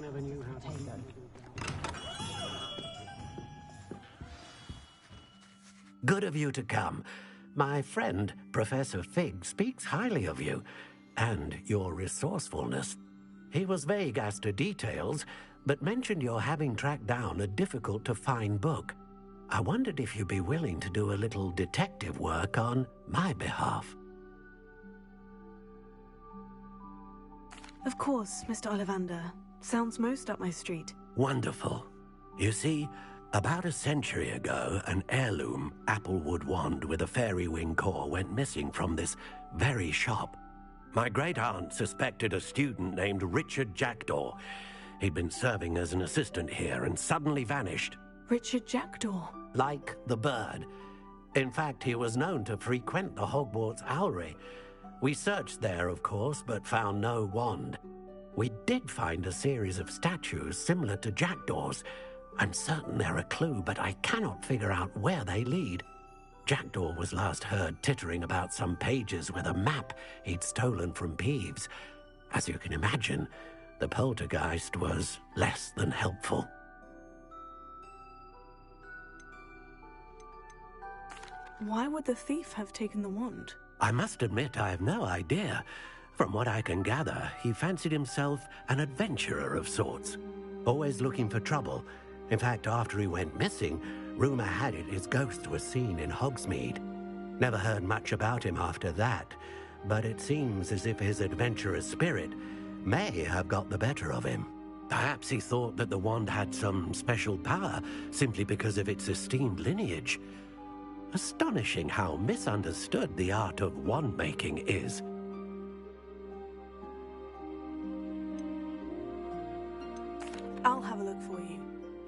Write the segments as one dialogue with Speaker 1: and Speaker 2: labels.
Speaker 1: never knew how to do that.
Speaker 2: Good of you to come. My friend, Professor Fig, speaks highly of you and your resourcefulness. He was vague as to details, but mentioned your having tracked down a difficult-to-find book. I wondered if you'd be willing to do a little detective work on my behalf.
Speaker 3: Of course, Mr. Ollivander. Sounds most up my street.
Speaker 2: Wonderful. You see, about a century ago, an heirloom applewood wand with a fairy wing core went missing from this very shop. My great-aunt suspected a student named Richard Jackdaw. He'd been serving as an assistant here and suddenly vanished.
Speaker 3: Richard Jackdaw?
Speaker 2: Like the bird. In fact, he was known to frequent the Hogwarts Owlery. We searched there, of course, but found no wand. We did find a series of statues similar to Jackdaw's. I'm certain they're a clue, but I cannot figure out where they lead. Jackdaw was last heard tittering about some pages with a map he'd stolen from Peeves. As you can imagine, the poltergeist was less than helpful.
Speaker 3: Why would the thief have taken the wand?
Speaker 2: I must admit I have no idea. From what I can gather, he fancied himself an adventurer of sorts, always looking for trouble. In fact, after he went missing, rumor had it his ghost was seen in Hogsmeade. Never heard much about him after that, but it seems as if his adventurous spirit may have got the better of him. Perhaps he thought that the wand had some special power simply because of its esteemed lineage. Astonishing how misunderstood the art of wand-making is.
Speaker 3: I'll have a look for you.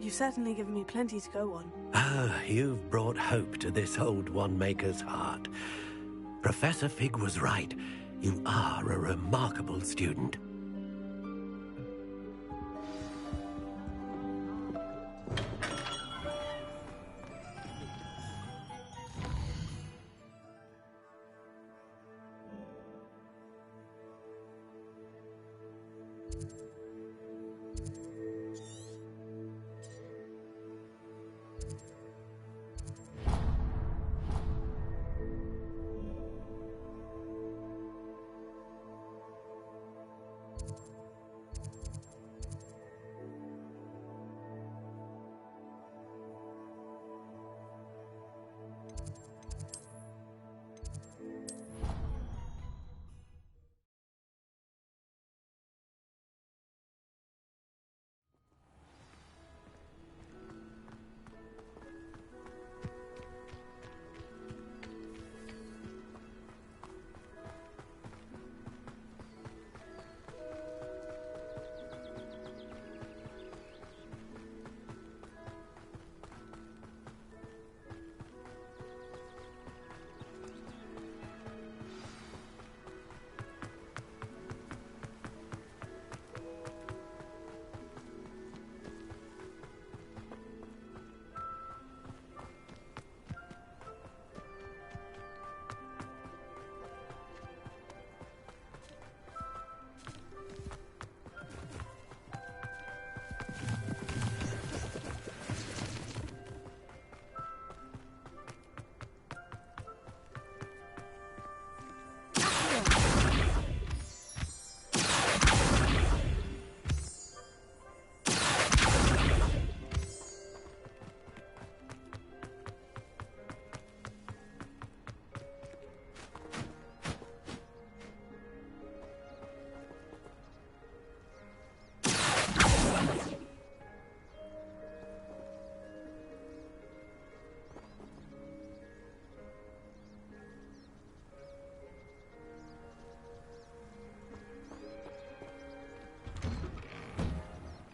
Speaker 3: You've certainly given me plenty to go on.
Speaker 2: Ah, you've brought hope to this old wand-maker's heart. Professor Fig was right. You are a remarkable student.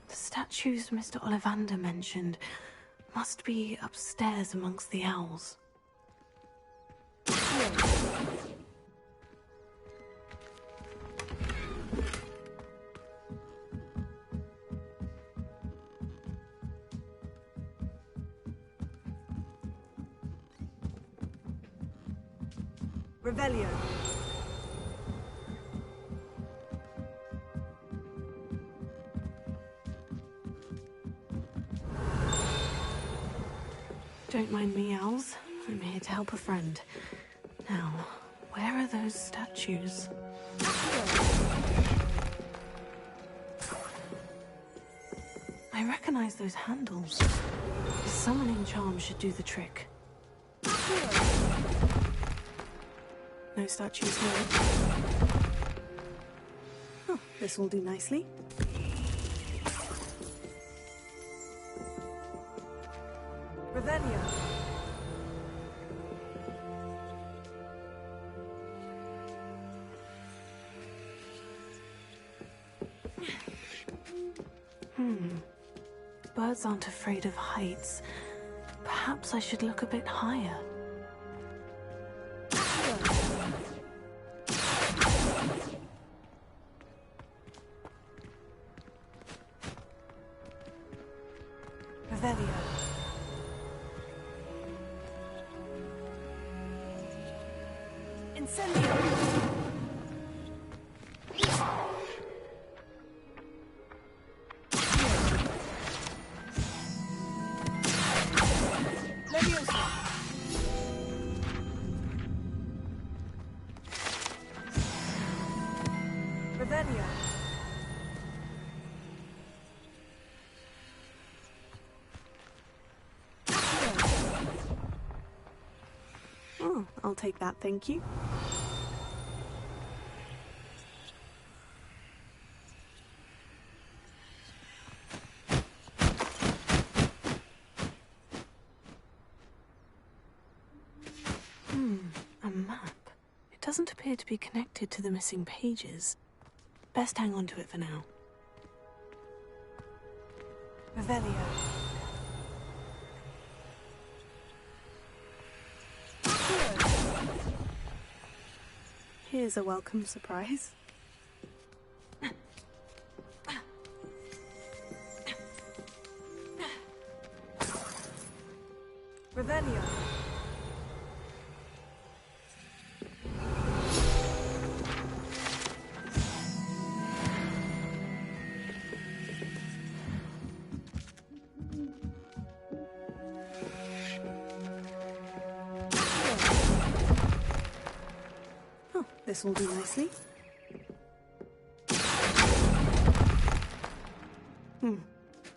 Speaker 3: Statues Mr. Ollivander mentioned must be upstairs amongst the owls. Revelio. Don't mind me, owls. I'm here to help a friend. Now, where are those statues? I recognize those handles. The summoning charm should do the trick. No statues here. Oh, this will do nicely. Revelio. Birds aren't afraid of heights. Perhaps I should look a bit higher. Revelio. Incendio. Revelio. Oh, I'll take that, thank you. A map. It doesn't appear to be connected to the missing pages. Best hang on to it for now. Revelio. Here's a welcome surprise. Revelio. This will do nicely.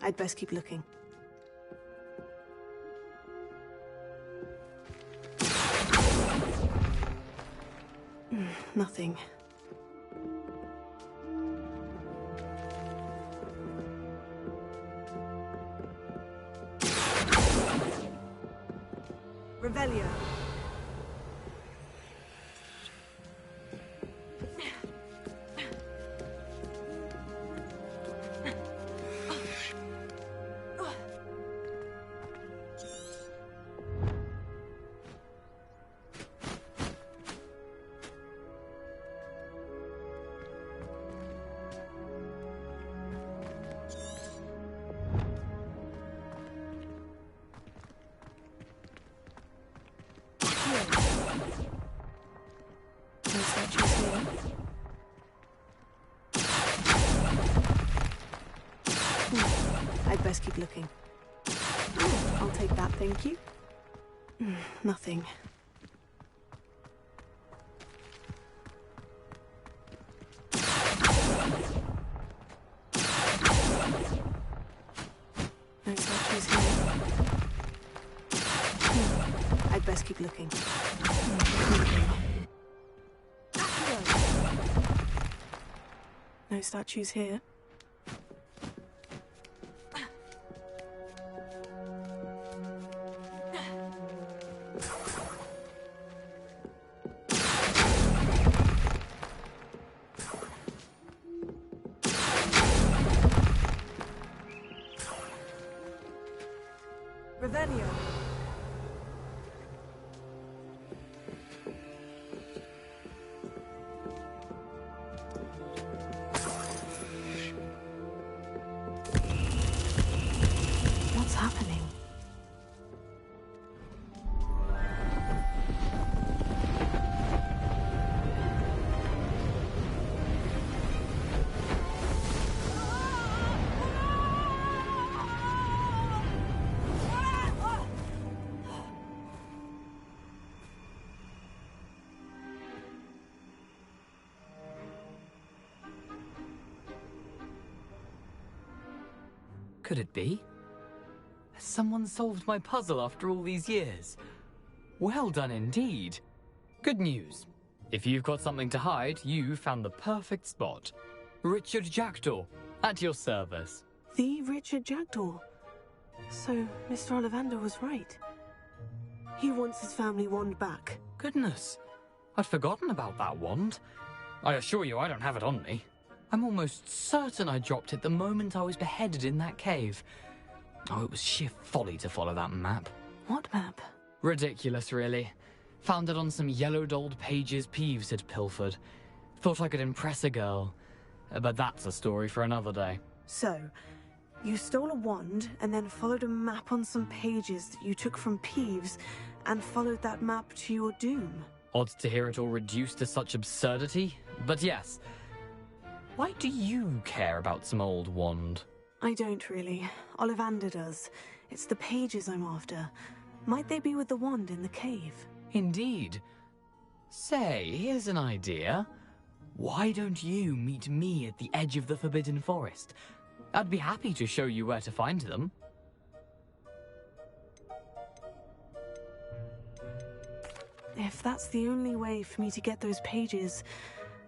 Speaker 3: I'd best keep looking. Nothing. Revelio. I'd best keep looking. I'll take that, thank you. Nothing. No statues here. I'd best keep looking. No statues here. Revelio. What's happening?
Speaker 1: Could it be? Has someone solved my puzzle after all these years? Well done indeed. Good news. If you've got something to hide, you found the perfect spot. Richard Jackdaw, at your service.
Speaker 3: The Richard Jackdaw. So, Mr. Ollivander was right. He wants his family wand back.
Speaker 1: Goodness, I'd forgotten about that wand. I assure you I don't have it on me. I'm almost certain I dropped it the moment I was beheaded in that cave. Oh, it was sheer folly to follow that map.
Speaker 3: What map?
Speaker 1: Ridiculous, really. Found it on some yellowed old pages Peeves had pilfered. Thought I could impress a girl. But that's a story for another day.
Speaker 3: So, you stole a wand and then followed a map on some pages that you took from Peeves and followed that map to your doom.
Speaker 1: Odd to hear it all reduced to such absurdity, but yes. Why do you care about some old wand?
Speaker 3: I don't really. Ollivander does. It's the pages I'm after. Might they be with the wand in the cave?
Speaker 1: Indeed. Say, here's an idea. Why don't you meet me at the edge of the Forbidden Forest? I'd be happy to show you where to find them.
Speaker 3: If that's the only way for me to get those pages,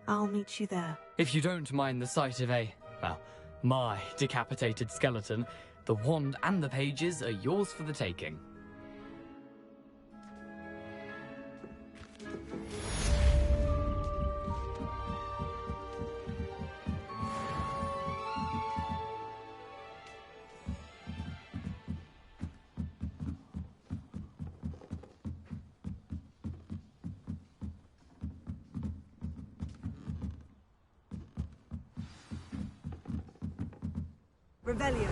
Speaker 3: I'll meet you there.
Speaker 1: If you don't mind the sight of my decapitated skeleton, the wand and the pages are yours for the taking.
Speaker 3: Revelio.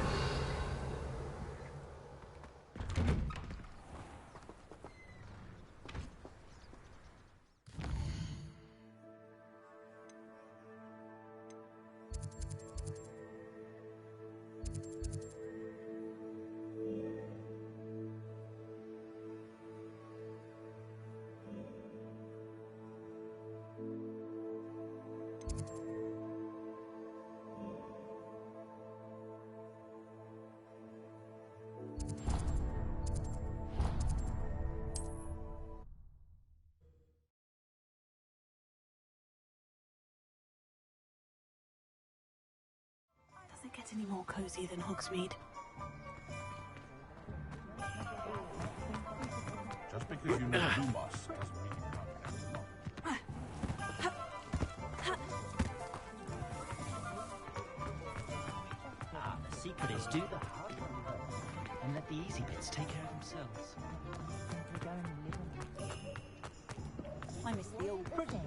Speaker 3: Does it get any more cozy than Hogsmeade?
Speaker 4: Just because you know Lumos doesn't mean you know.
Speaker 5: The secret is do the hard one and let the easy bits take care of themselves.
Speaker 6: I miss the old Britain.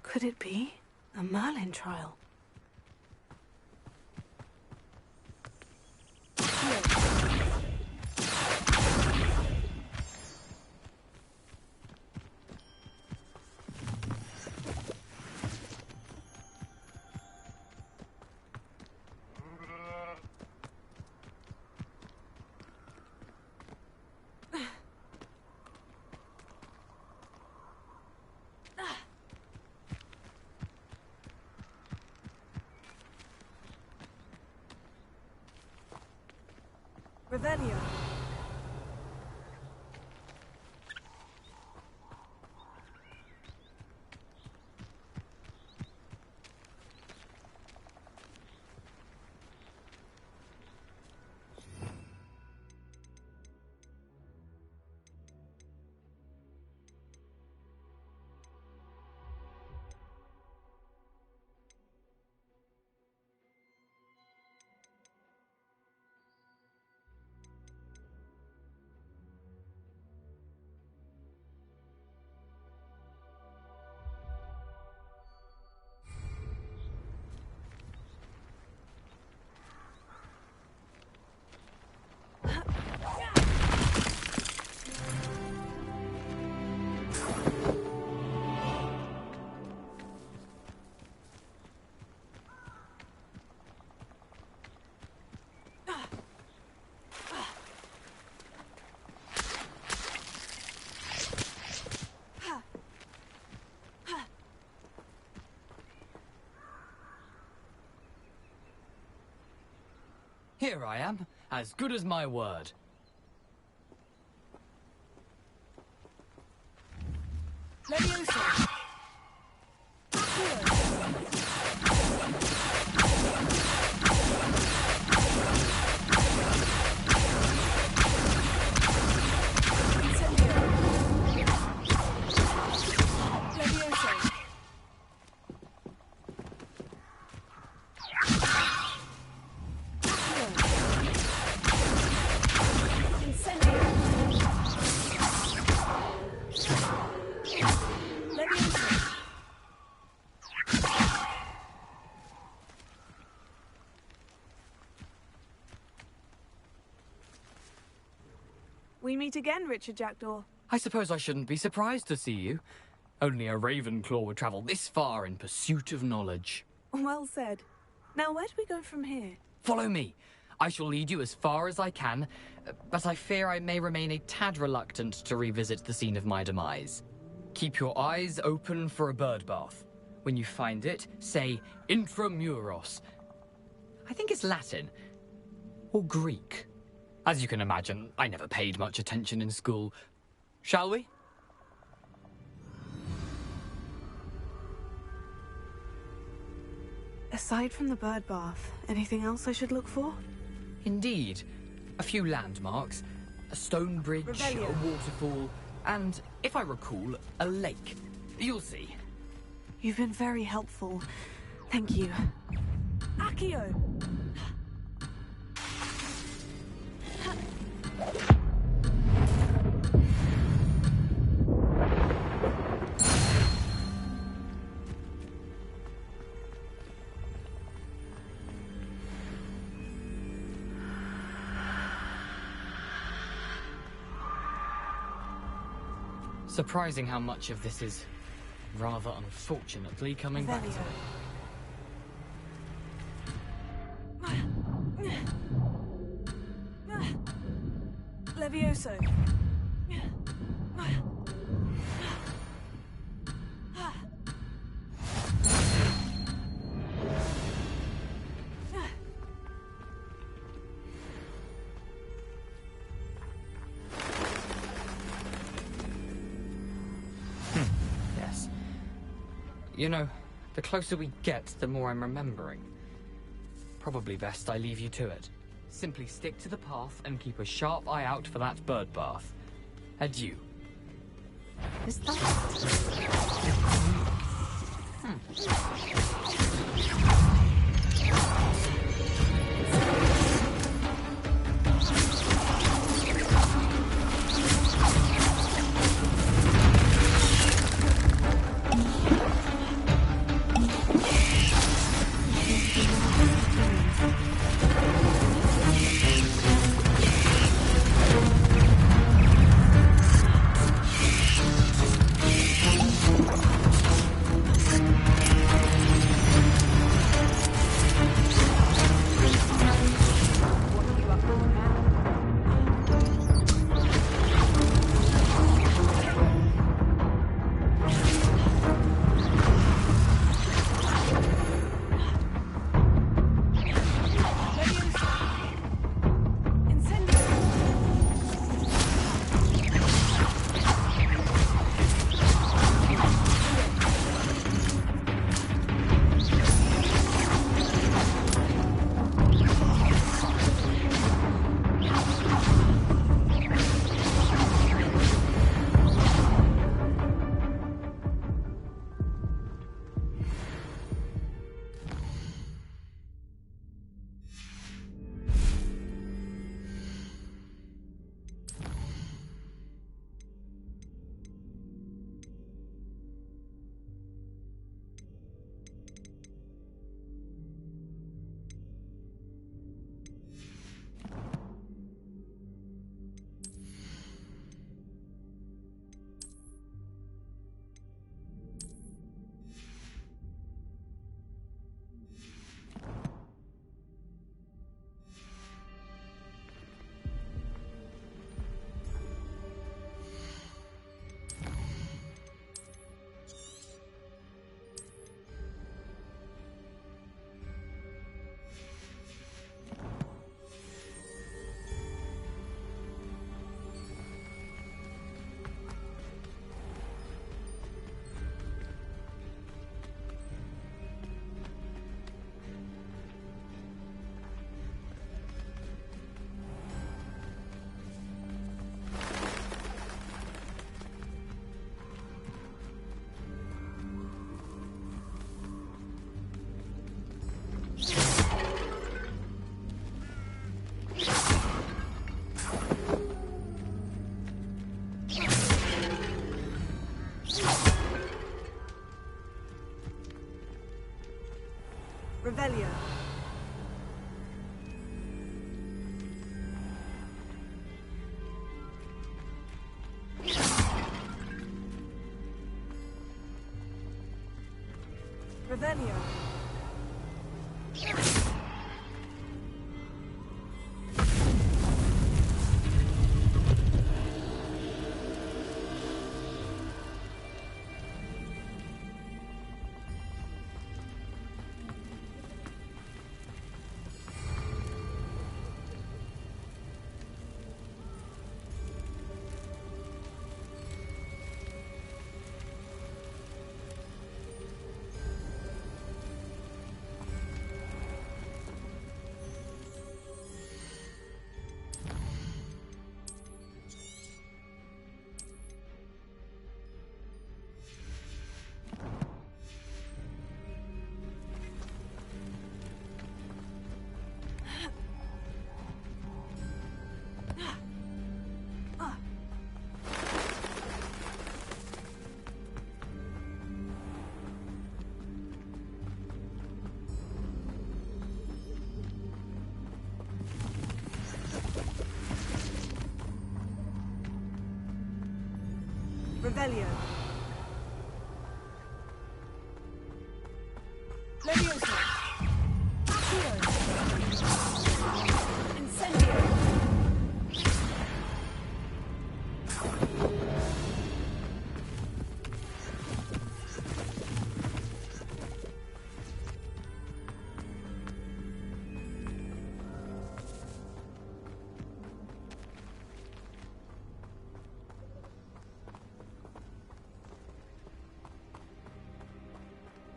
Speaker 3: Could it be a Merlin trial? Revelio.
Speaker 1: Here I am, as good as my word.
Speaker 3: Leviosa! We meet again, Richard Jackdaw.
Speaker 1: I suppose I shouldn't be surprised to see you. Only a Ravenclaw would travel this far in pursuit of knowledge.
Speaker 3: Well said. Now, where do we go from here?
Speaker 1: Follow me. I shall lead you as far as I can, but I fear I may remain a tad reluctant to revisit the scene of my demise. Keep your eyes open for a bird bath. When you find it, say intramuros. I think it's Latin. Or Greek. As you can imagine, I never paid much attention in school. Shall we?
Speaker 3: Aside from the bird bath, anything else I should look for?
Speaker 1: Indeed. A few landmarks, a stone bridge,
Speaker 3: Revelio.
Speaker 1: a waterfall, and, if I recall, a lake. You'll see.
Speaker 3: You've been very helpful. Thank you. Accio!
Speaker 1: Surprising how much of this is, rather unfortunately, coming back to me.
Speaker 3: Levioso.
Speaker 1: Yes. You know, the closer we get, the more I'm remembering. Probably best I leave you to it. Simply stick to the path and keep a sharp eye out for that bird bath. Adieu.
Speaker 3: Is that... Revelio. Revelio. Revelio. Leviosa. Accio. Incendio.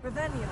Speaker 3: Revelio.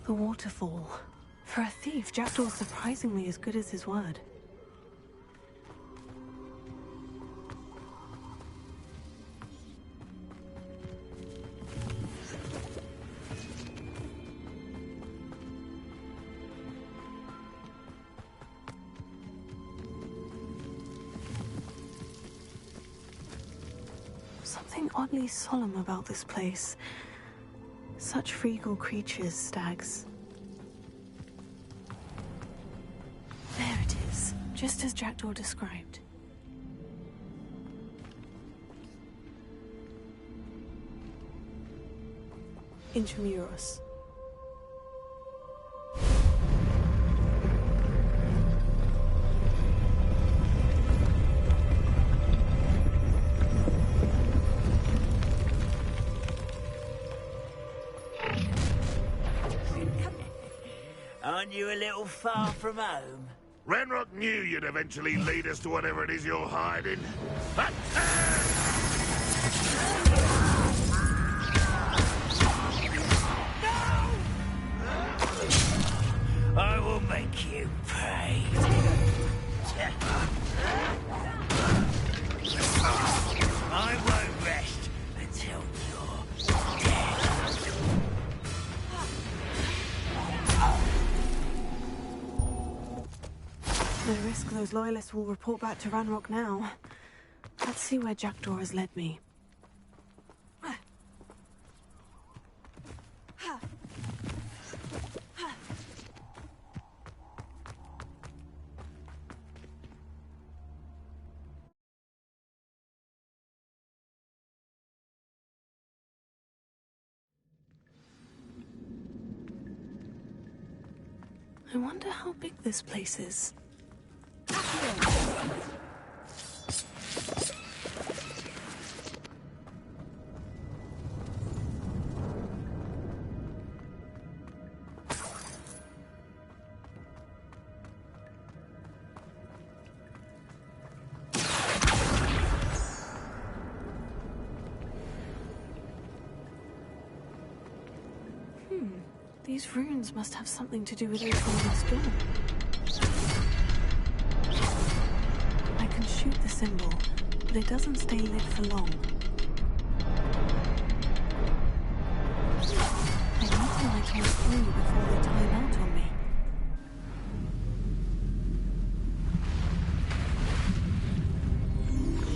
Speaker 3: The waterfall. For a thief, Jackdaw's surprisingly as good as his word. Something oddly solemn about this place. Such regal creatures, stags. There it is, just as Jackdaw described. Intramuros.
Speaker 5: Aren't you a little far from home?
Speaker 4: Ranrock knew you'd eventually lead us to whatever it is you're hiding.
Speaker 5: I will make you pay. I won't rest until you're dead.
Speaker 3: No risk those loyalists will report back to Ranrock now. Let's see where Jackdaw has led me. I wonder how big this place is. These runes must have something to do with opening this door. I can shoot the symbol, but it doesn't stay lit for long. I need to light all three before they time out on me.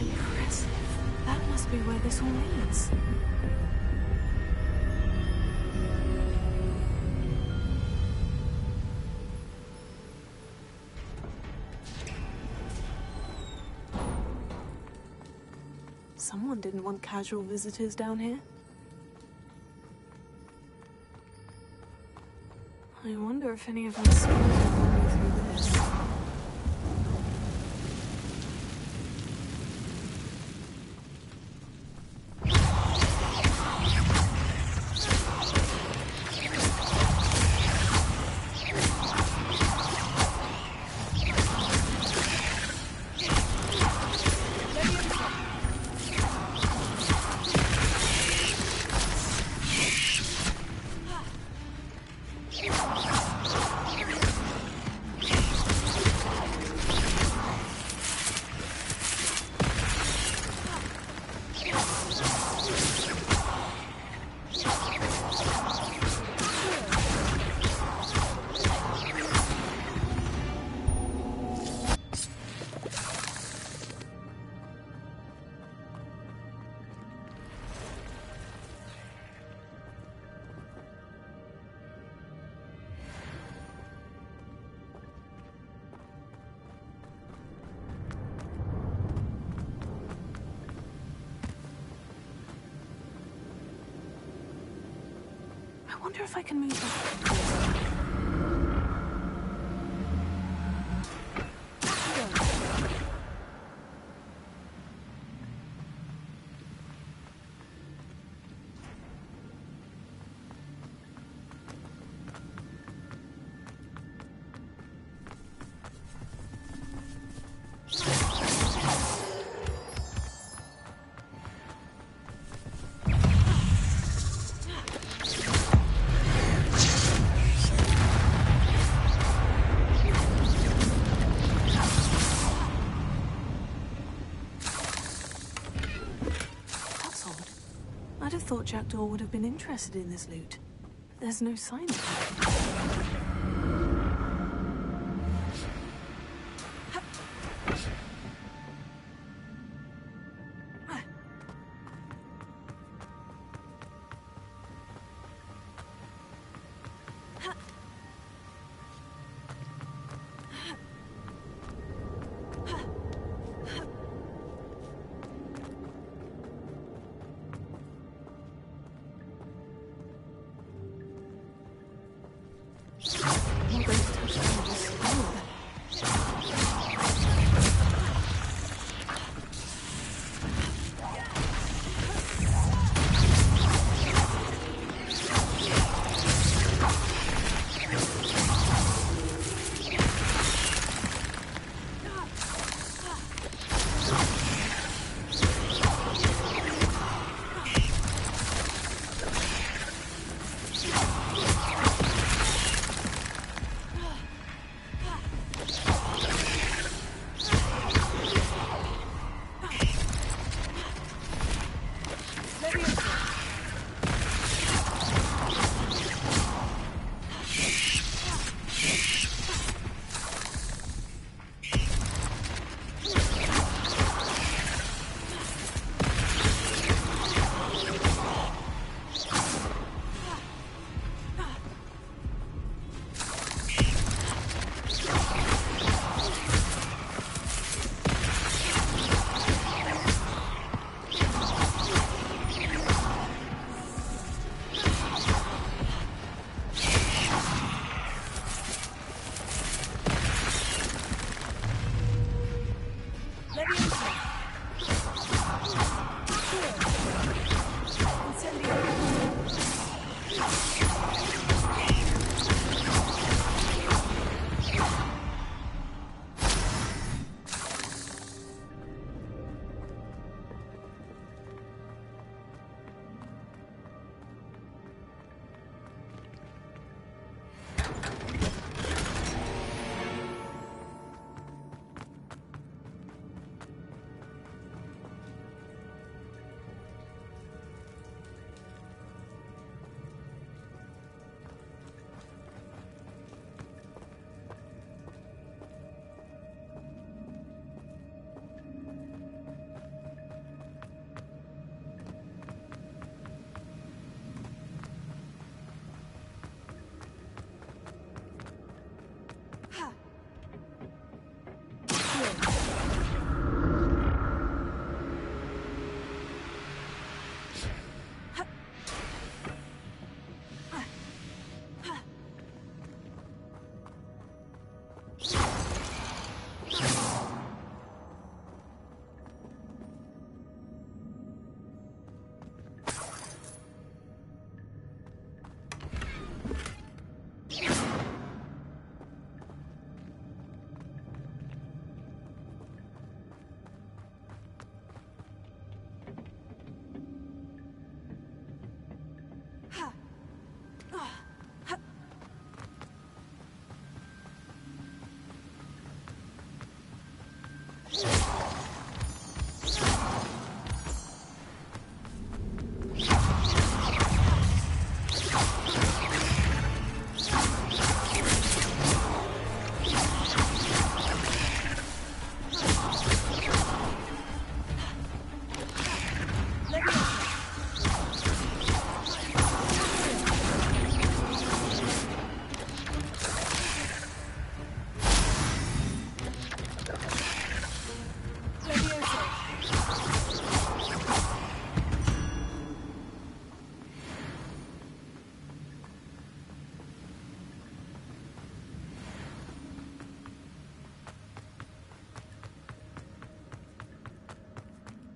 Speaker 3: Impressive. That must be where this all leads. Someone didn't want casual visitors down here. I wonder if any of my spies are going through this. I wonder if I can move that. I'd have thought Jackdaw would have been interested in this loot. There's no sign of it.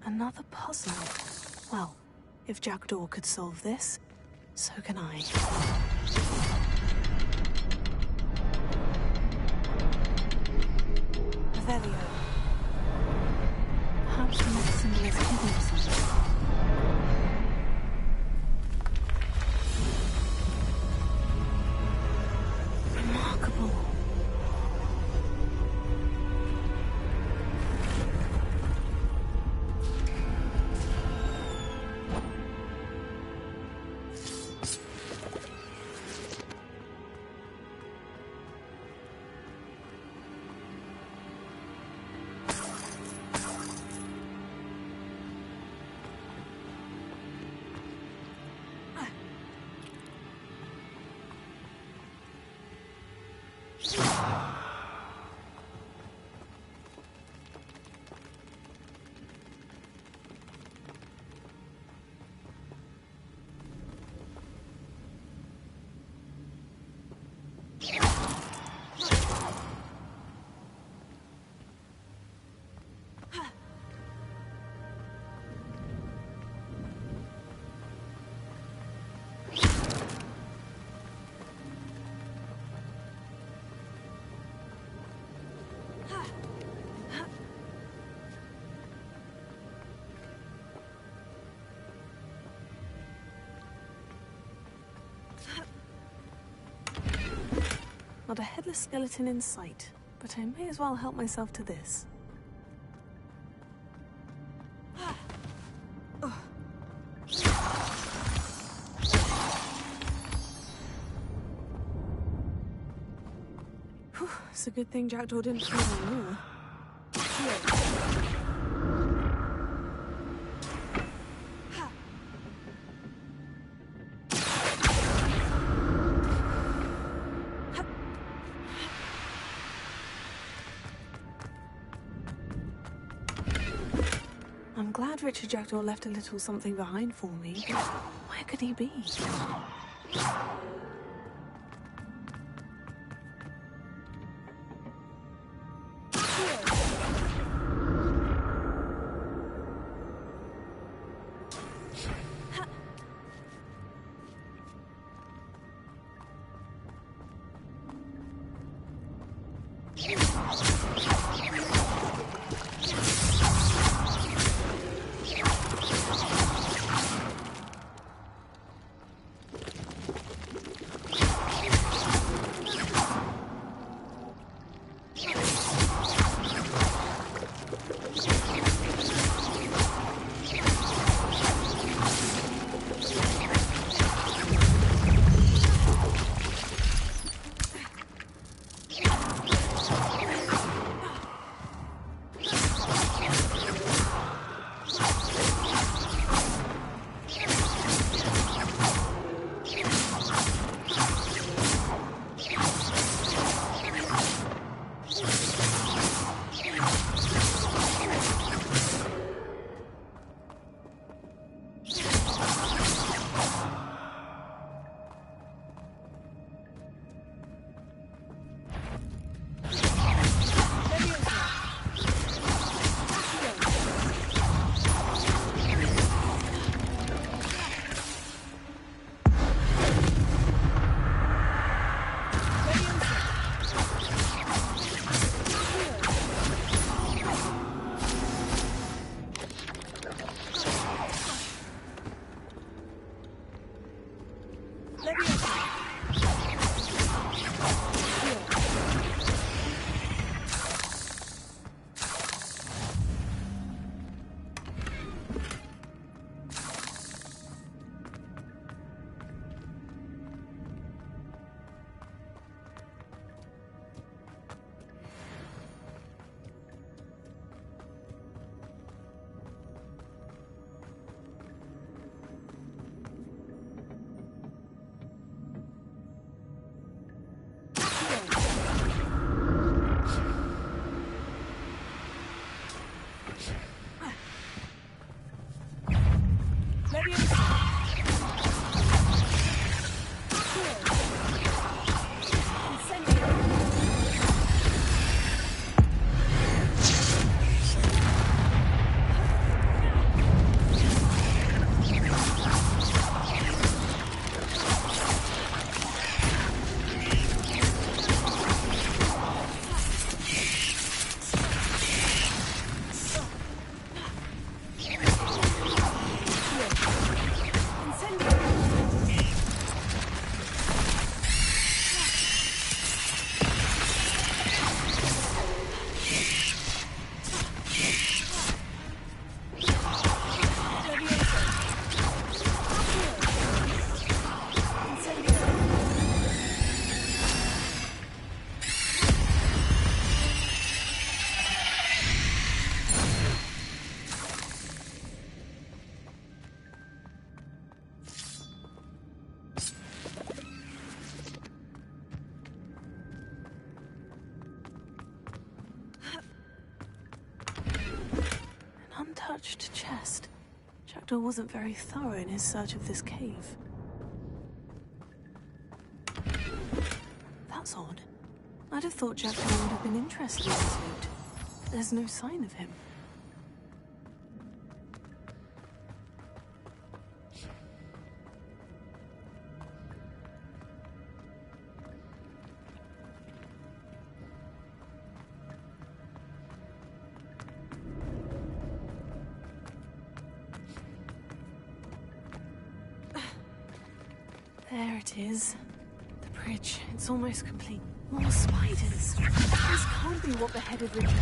Speaker 3: Another puzzle. Well, if Jackdaw could solve this, so can I. Revelio. Perhaps the next symbol is hidden somewhere. Remarkable. Not a headless skeleton in sight, but I may as well help myself to this. Whew, it's a good thing Jackdaw didn't follow me. I'm glad Richard Jackdaw left a little something behind for me. Where could he be? Jackdaw wasn't very thorough in his search of this cave. That's odd. I'd have thought Jackdaw would have been interested in his loot. There's no sign of him. There it is. The bridge. It's almost complete. More spiders. This can't be what beheaded Richard.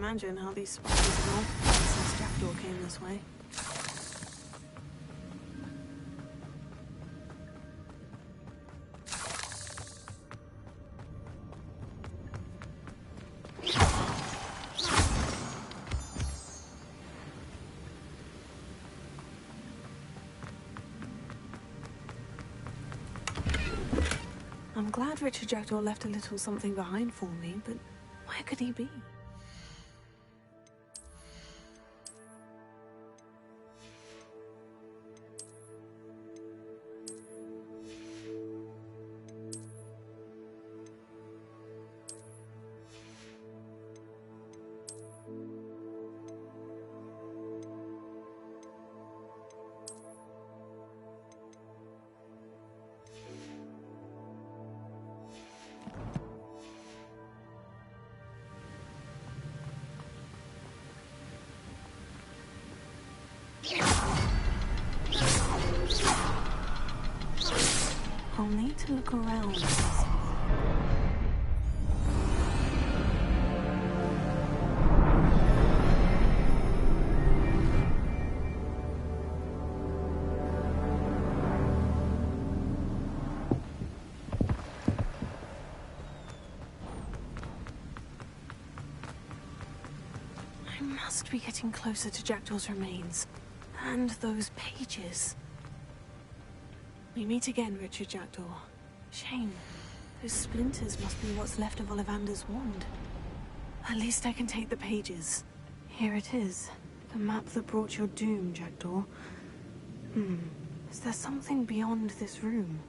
Speaker 3: Imagine how these spiders have multiplied since Jackdaw came this way. I'm glad Richard Jackdaw left a little something behind for me, but where could he be? I'll need to look around. I must be getting closer to Jackdaw's remains. And those pages. We meet again, Richard Jackdaw. Shame. Those splinters must be what's left of Ollivander's wand. At least I can take the pages. Here it is. The map that brought your doom, Jackdaw. Is there something beyond this room?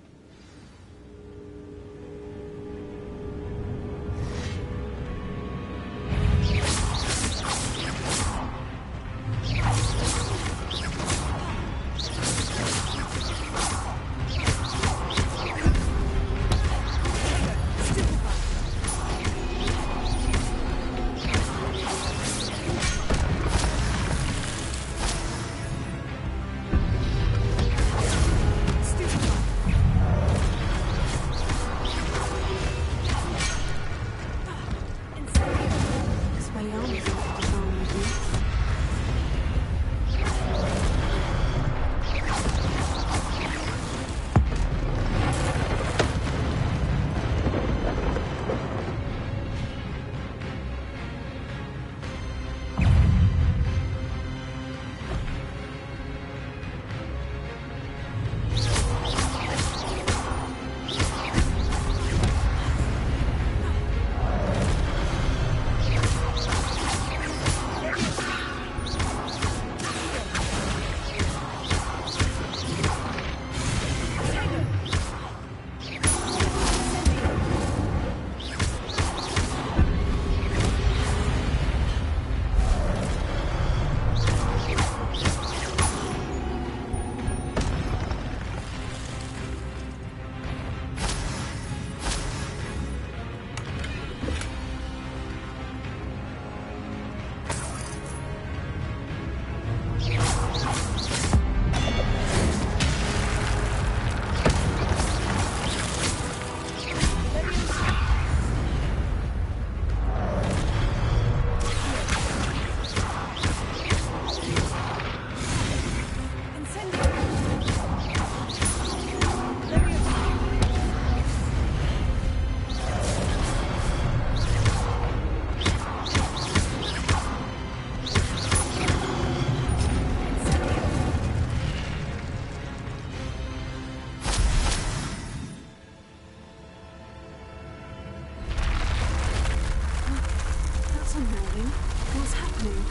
Speaker 3: What's happening?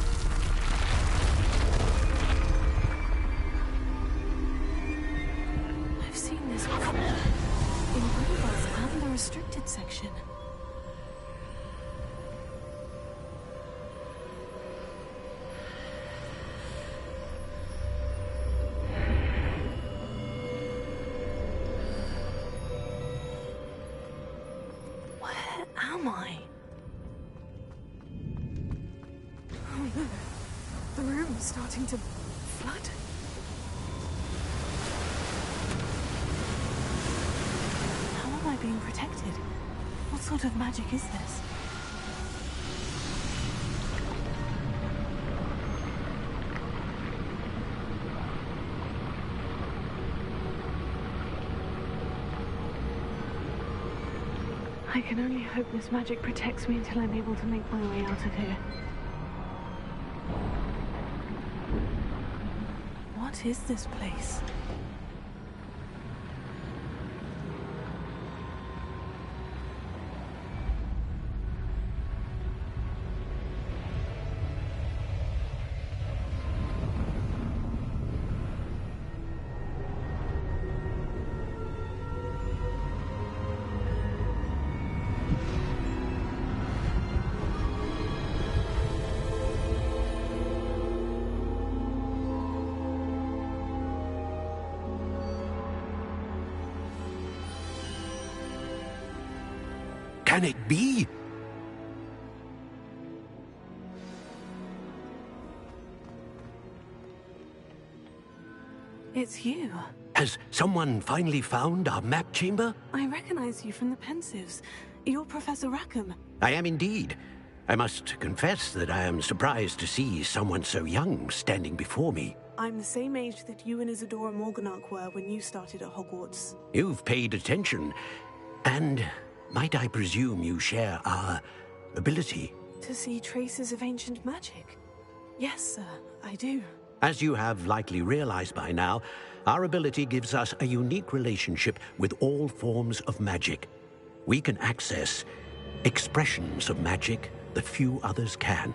Speaker 3: I've seen this before. In Hogwarts and the restricted section. Where am I? Oh no. The room's starting to flood. How am I being protected? What sort of magic is this? I can only hope this magic protects me until I'm able to make my way out of here. What is this place?
Speaker 2: Can it be?
Speaker 3: It's you.
Speaker 2: Has someone finally found our map chamber?
Speaker 3: I recognize you from the Pensives. You're Professor Rackham.
Speaker 2: I am indeed. I must confess that I am surprised to see someone so young standing before me.
Speaker 3: I'm the same age that you and Isadora Morganach were when you started at Hogwarts.
Speaker 2: You've paid attention, and might I presume you share our ability?
Speaker 3: To see traces of ancient magic? Yes, sir, I do.
Speaker 2: As you have likely realized by now, our ability gives us a unique relationship with all forms of magic. We can access expressions of magic that few others can.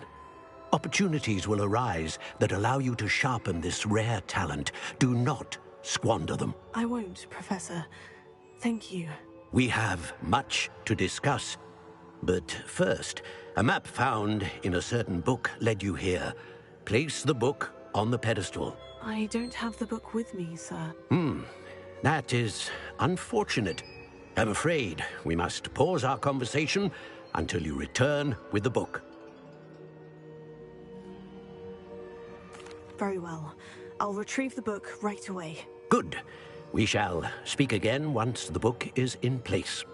Speaker 2: Opportunities will arise that allow you to sharpen this rare talent. Do not squander them.
Speaker 3: I won't, Professor. Thank you.
Speaker 2: We have much to discuss. But first, a map found in a certain book led you here. Place the book on the pedestal.
Speaker 3: I don't have the book with me, sir.
Speaker 2: That is unfortunate. I'm afraid we must pause our conversation until you return with the book.
Speaker 3: Very well. I'll retrieve the book right away.
Speaker 2: Good. We shall speak again once the book is in place.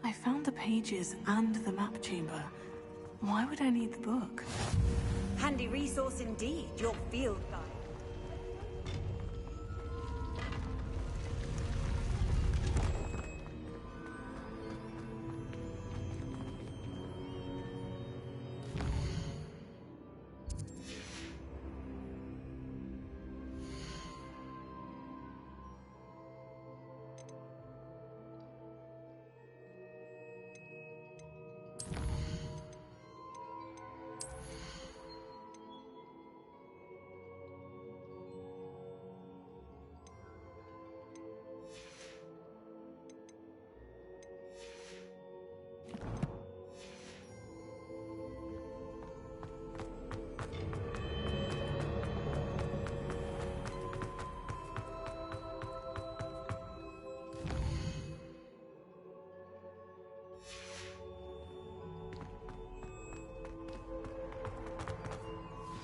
Speaker 3: I found the pages and the map chamber. Why would I need the book?
Speaker 6: Handy resource indeed, your field guide.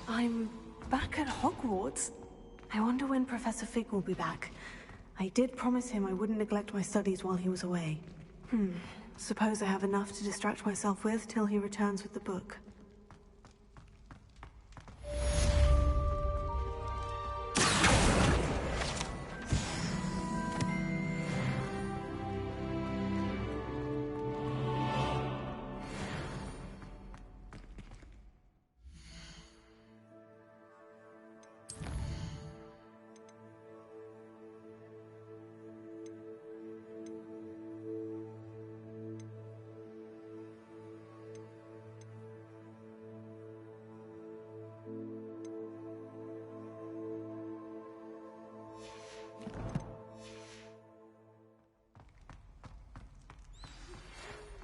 Speaker 3: I'm back at Hogwarts. I wonder when Professor Fig will be back. I did promise him I wouldn't neglect my studies while he was away. Suppose I have enough to distract myself with till he returns with the book.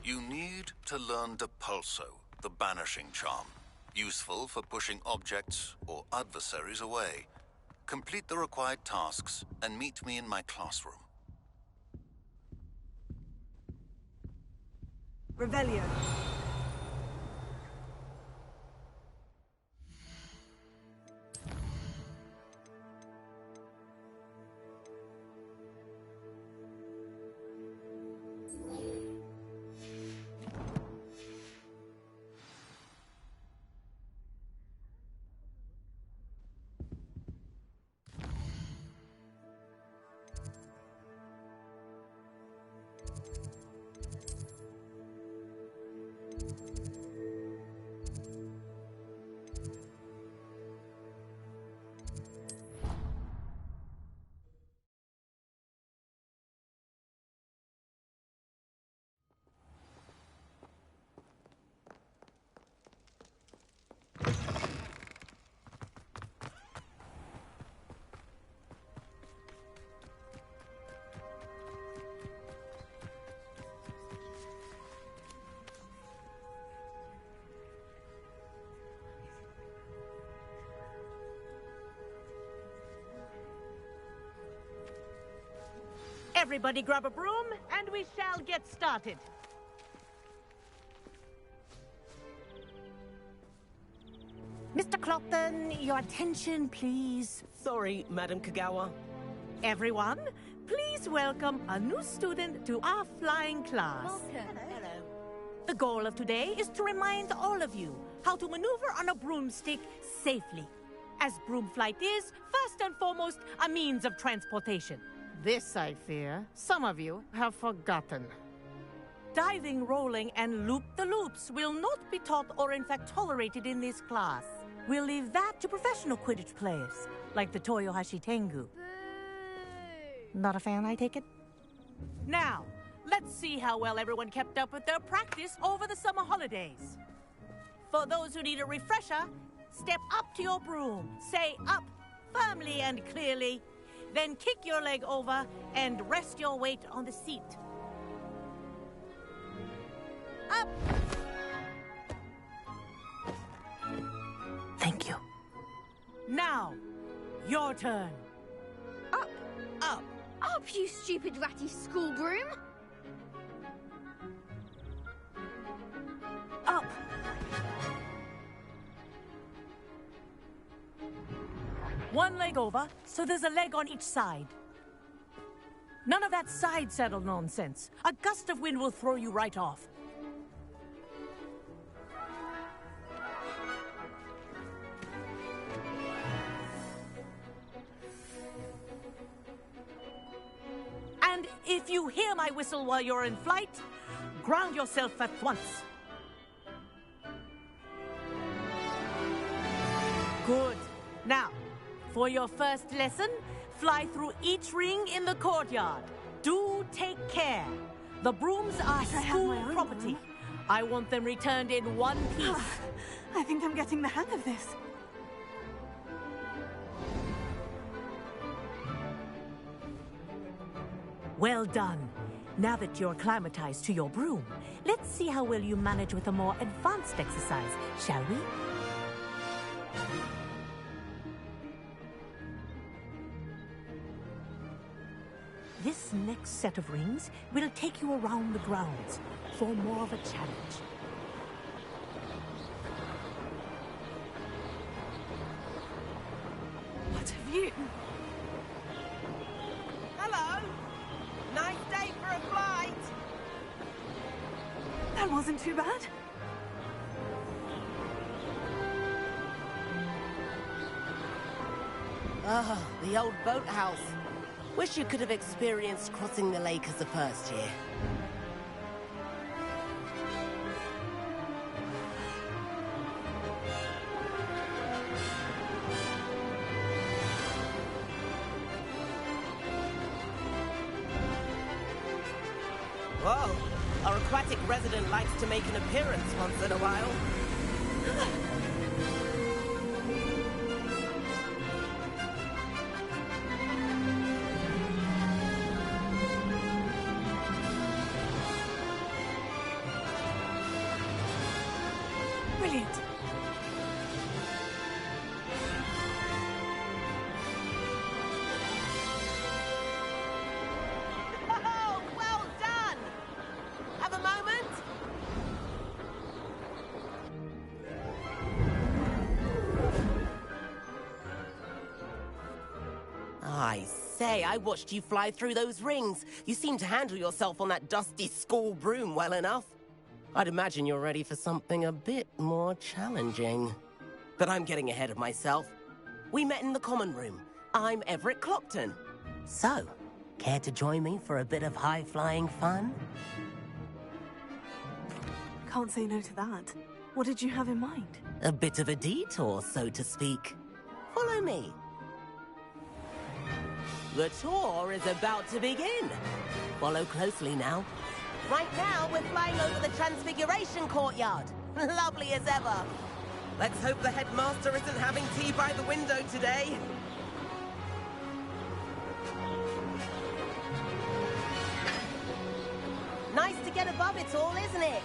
Speaker 7: You need to learn Depulso, the banishing charm. Useful for pushing objects or adversaries away. Complete the required tasks and meet me in my classroom.
Speaker 6: Revelio.
Speaker 8: Everybody grab a broom, and we shall get started. Mr. Clopton, your attention, please.
Speaker 9: Sorry, Madam Kagawa.
Speaker 8: Everyone, please welcome a new student to our flying class.
Speaker 9: Hello.
Speaker 8: The goal of today is to remind all of you how to maneuver on a broomstick safely, as broom flight is, first and foremost, a means of transportation. This, I fear, some of you have forgotten. Diving, rolling, and loop-the-loops will not be taught or in fact tolerated in this class. We'll leave that to professional Quidditch players, like the Toyohashi Tengu. Not a fan, I take it? Now, let's see how well everyone kept up with their practice over the summer holidays. For those who need a refresher, step up to your broom, say up firmly and clearly, then kick your leg over and rest your weight on the seat. Up! Thank you. Now, your turn.
Speaker 10: Up.
Speaker 8: Up.
Speaker 10: Up, you stupid ratty school broom.
Speaker 8: Up. One leg over, so there's a leg on each side. None of that side saddle nonsense. A gust of wind will throw you right off. And if you hear my whistle while you're in flight, ground yourself at once. Good. Now, for your first lesson, fly through each ring in the courtyard. Do take care. The brooms are school property. I want them returned in one piece.
Speaker 3: I think I'm getting the hang of this.
Speaker 8: Well done. Now that you're acclimatized to your broom, let's see how well you manage with a more advanced exercise, shall we? This next set of rings will take you around the grounds for more of a challenge.
Speaker 3: What have you?
Speaker 9: Hello. Nice day for a flight.
Speaker 3: That wasn't too bad.
Speaker 9: Ah, the old boathouse. Wish you could have experienced crossing the lake as a first year. Whoa, our aquatic resident likes to make an appearance once in a while.
Speaker 3: Brilliant.
Speaker 9: Oh, well done! Have a moment? I say, I watched you fly through those rings. You seem to handle yourself on that dusty school broom well enough. I'd imagine you're ready for something a bit more challenging. But I'm getting ahead of myself. We met in the common room. I'm Everett Clopton. So, care to join me for a bit of high-flying fun?
Speaker 3: Can't say no to that. What did you have in mind?
Speaker 9: A bit of a detour, so to speak. Follow me. The tour is about to begin. Follow closely now. Right now, we're flying over the Transfiguration Courtyard. Lovely as ever. Let's hope the headmaster isn't having tea by the window today. Nice to get above it all, isn't it?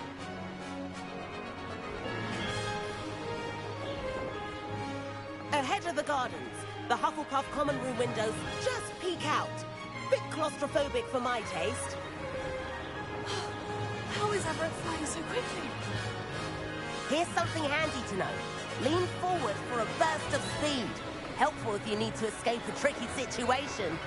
Speaker 9: Ahead of the gardens, the Hufflepuff common room windows just peek out. Bit claustrophobic for my taste.
Speaker 3: How is Everett flying so quickly?
Speaker 9: Here's something handy to know. Lean forward for a burst of speed. Helpful if you need to escape a tricky situation.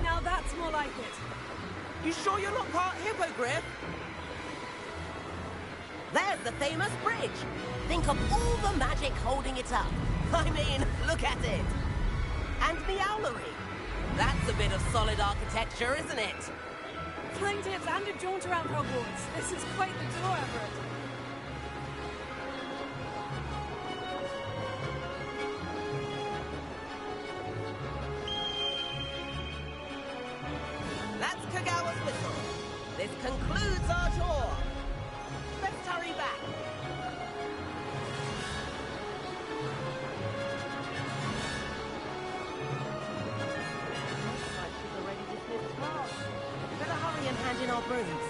Speaker 3: Now that's more like it.
Speaker 9: You sure you're not part hippogriff? There's the famous bridge. Think of all the magic holding it up. I mean, look at it. And the owlery. That's a bit of solid architecture, isn't it?
Speaker 3: Flying tips and a jaunt around Hogwarts. This is quite the tour, Everett.
Speaker 9: That's Kagawa's whistle. This concludes our tour. Let's hurry back. Looks like she's already dismissed class. Better hurry and hand in our brooms.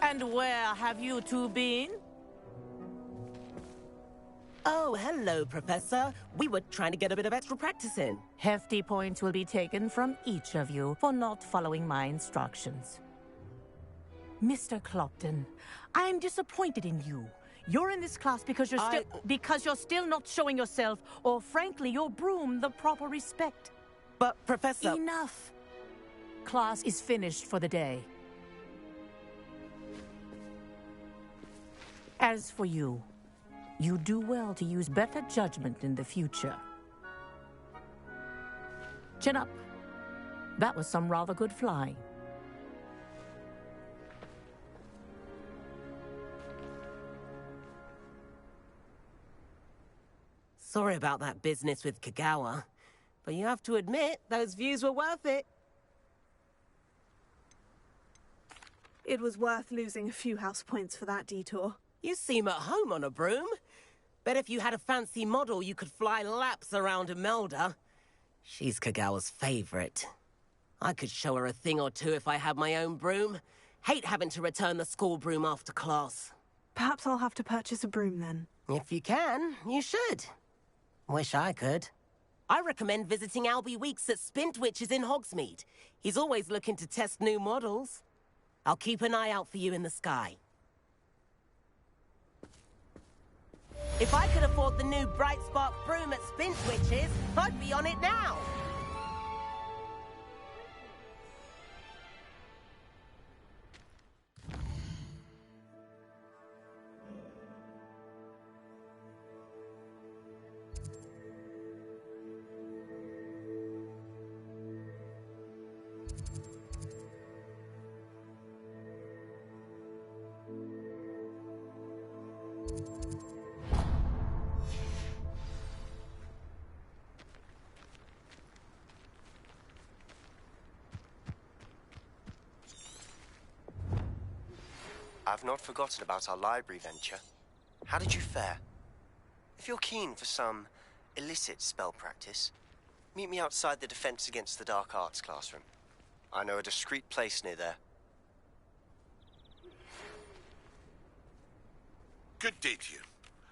Speaker 8: And where have you two been?
Speaker 9: Oh, hello, Professor. We were trying to get a bit of extra practice in.
Speaker 8: Hefty points will be taken from each of you for not following my instructions. Mr. Clopton, I am disappointed in you. You're in this class because you're still not showing yourself, or frankly, your broom, the proper respect.
Speaker 9: But, Professor...
Speaker 8: Enough. Class is finished for the day. As for you, you do well to use better judgment in the future. Chin up. That was some rather good flying.
Speaker 9: Sorry about that business with Kagawa, but you have to admit, those views were worth it.
Speaker 3: It was worth losing a few house points for that detour.
Speaker 9: You seem at home on a broom. Bet if you had a fancy model, you could fly laps around Imelda. She's Kagawa's favorite. I could show her a thing or two if I had my own broom. Hate having to return the school broom after class.
Speaker 3: Perhaps I'll have to purchase a broom then.
Speaker 9: If you can, you should. Wish I could. I recommend visiting Albie Weeks at Spintwitches in Hogsmeade. He's always looking to test new models. I'll keep an eye out for you in the sky. If I could afford the new Bright Spark broom at Spintwitches, I'd be on it now.
Speaker 11: I've not forgotten about our library venture. How did you fare? If you're keen for some illicit spell practice, meet me outside the Defense Against the Dark Arts classroom. I know a discreet place near there.
Speaker 4: Good day to you.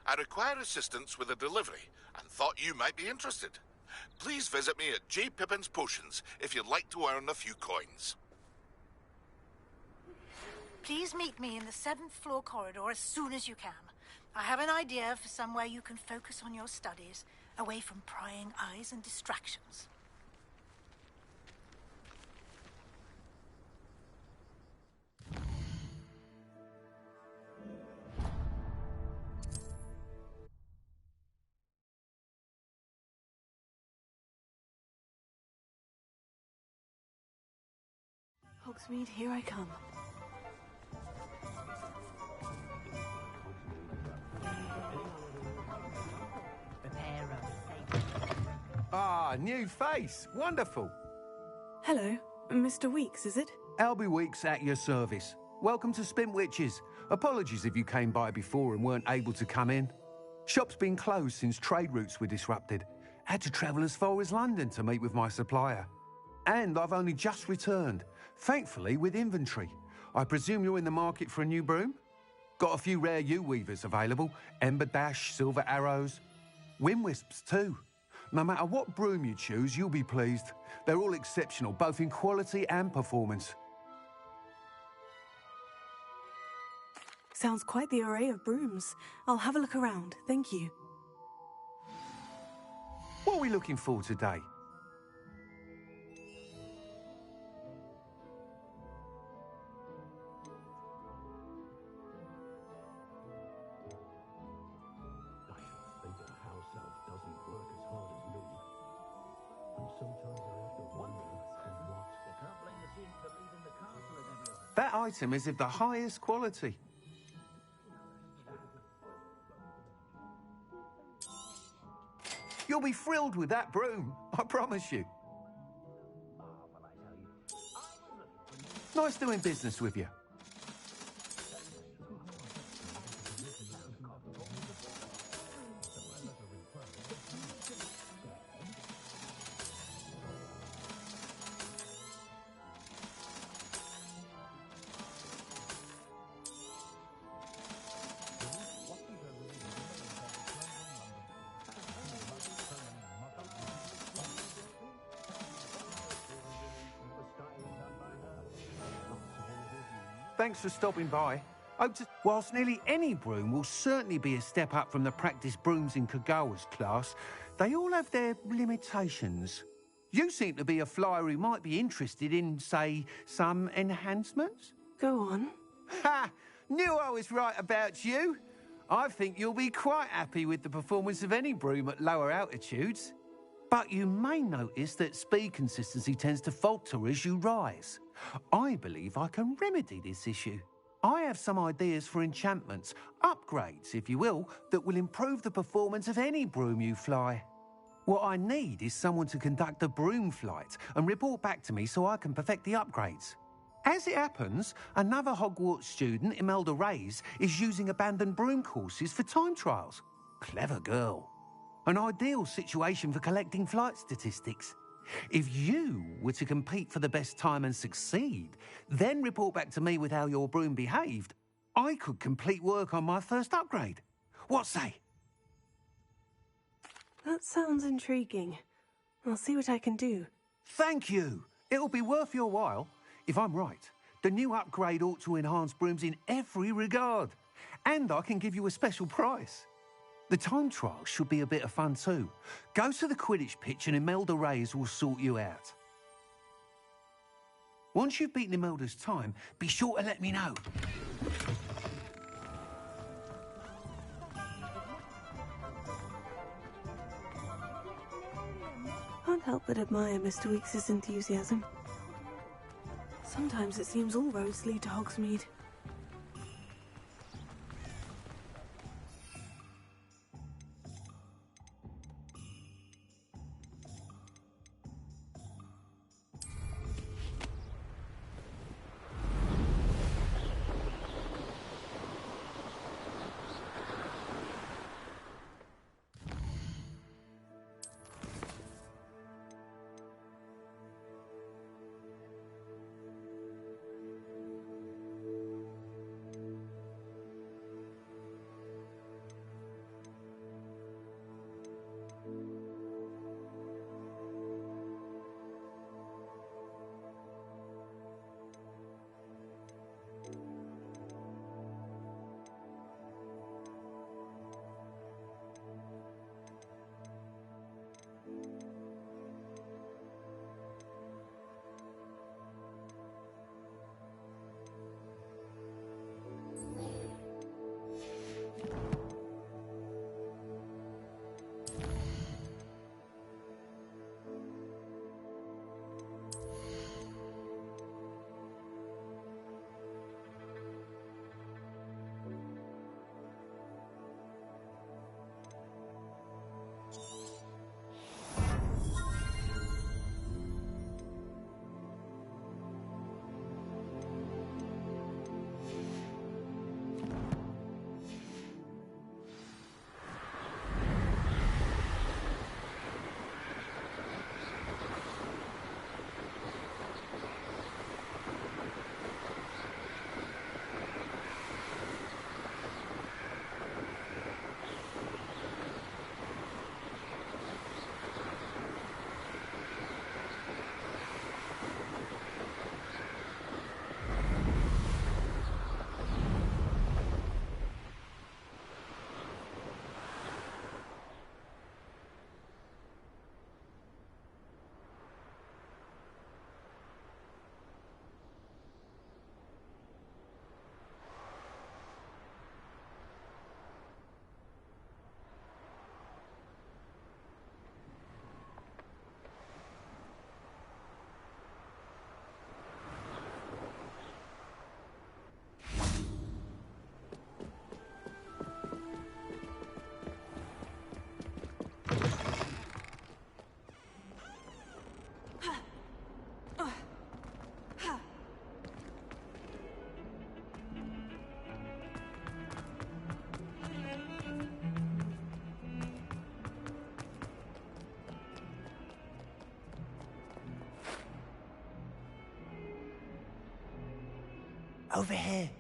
Speaker 4: I require assistance with a delivery and thought you might be interested. Please visit me at J. Pippin's Potions if you'd like to earn a few coins.
Speaker 12: Please meet me in the 7th floor corridor as soon as you can. I have an idea for somewhere you can focus on your studies, away from prying eyes and distractions.
Speaker 3: Hogsmeade, here I come.
Speaker 13: Ah, new face. Wonderful.
Speaker 3: Hello. Mr. Weeks, is it?
Speaker 13: Albie Weeks at your service. Welcome to Spintwitches. Apologies if you came by before and weren't able to come in. Shop's been closed since trade routes were disrupted. Had to travel as far as London to meet with my supplier. And I've only just returned, thankfully with inventory. I presume you're in the market for a new broom? Got a few rare U-weavers available. Ember Dash, Silver Arrows. Wind-wisps too. No matter what broom you choose, you'll be pleased. They're all exceptional, both in quality and performance.
Speaker 3: Sounds quite the array of brooms. I'll have a look around, thank you.
Speaker 13: What are we looking for today? That item is of the highest quality. You'll be thrilled with that broom, I promise you. Nice doing business with you. Thanks for stopping by. Whilst nearly any broom will certainly be a step up from the practice brooms in Kagawa's class, they all have their limitations. You seem to be a flyer who might be interested in, say, some enhancements?
Speaker 3: Go on.
Speaker 13: Ha! Knew I was right about you. I think you'll be quite happy with the performance of any broom at lower altitudes. But you may notice that speed consistency tends to falter as you rise. I believe I can remedy this issue. I have some ideas for enchantments, upgrades, if you will, that will improve the performance of any broom you fly. What I need is someone to conduct a broom flight and report back to me so I can perfect the upgrades. As it happens, another Hogwarts student, Imelda Reyes, is using abandoned broom courses for time trials. Clever girl. An ideal situation for collecting flight statistics. If you were to compete for the best time and succeed, then report back to me with how your broom behaved, I could complete work on my first upgrade. What say?
Speaker 3: That sounds intriguing. I'll see what I can do.
Speaker 13: Thank you. It'll be worth your while. If I'm right, the new upgrade ought to enhance brooms in every regard. And I can give you a special price. The time trial should be a bit of fun too. Go to the Quidditch pitch and Imelda Reyes will sort you out. Once you've beaten Imelda's time, be sure to let me know.
Speaker 3: Can't help but admire Mr. Weekes' enthusiasm. Sometimes it seems all roads lead to Hogsmeade.
Speaker 11: Over here.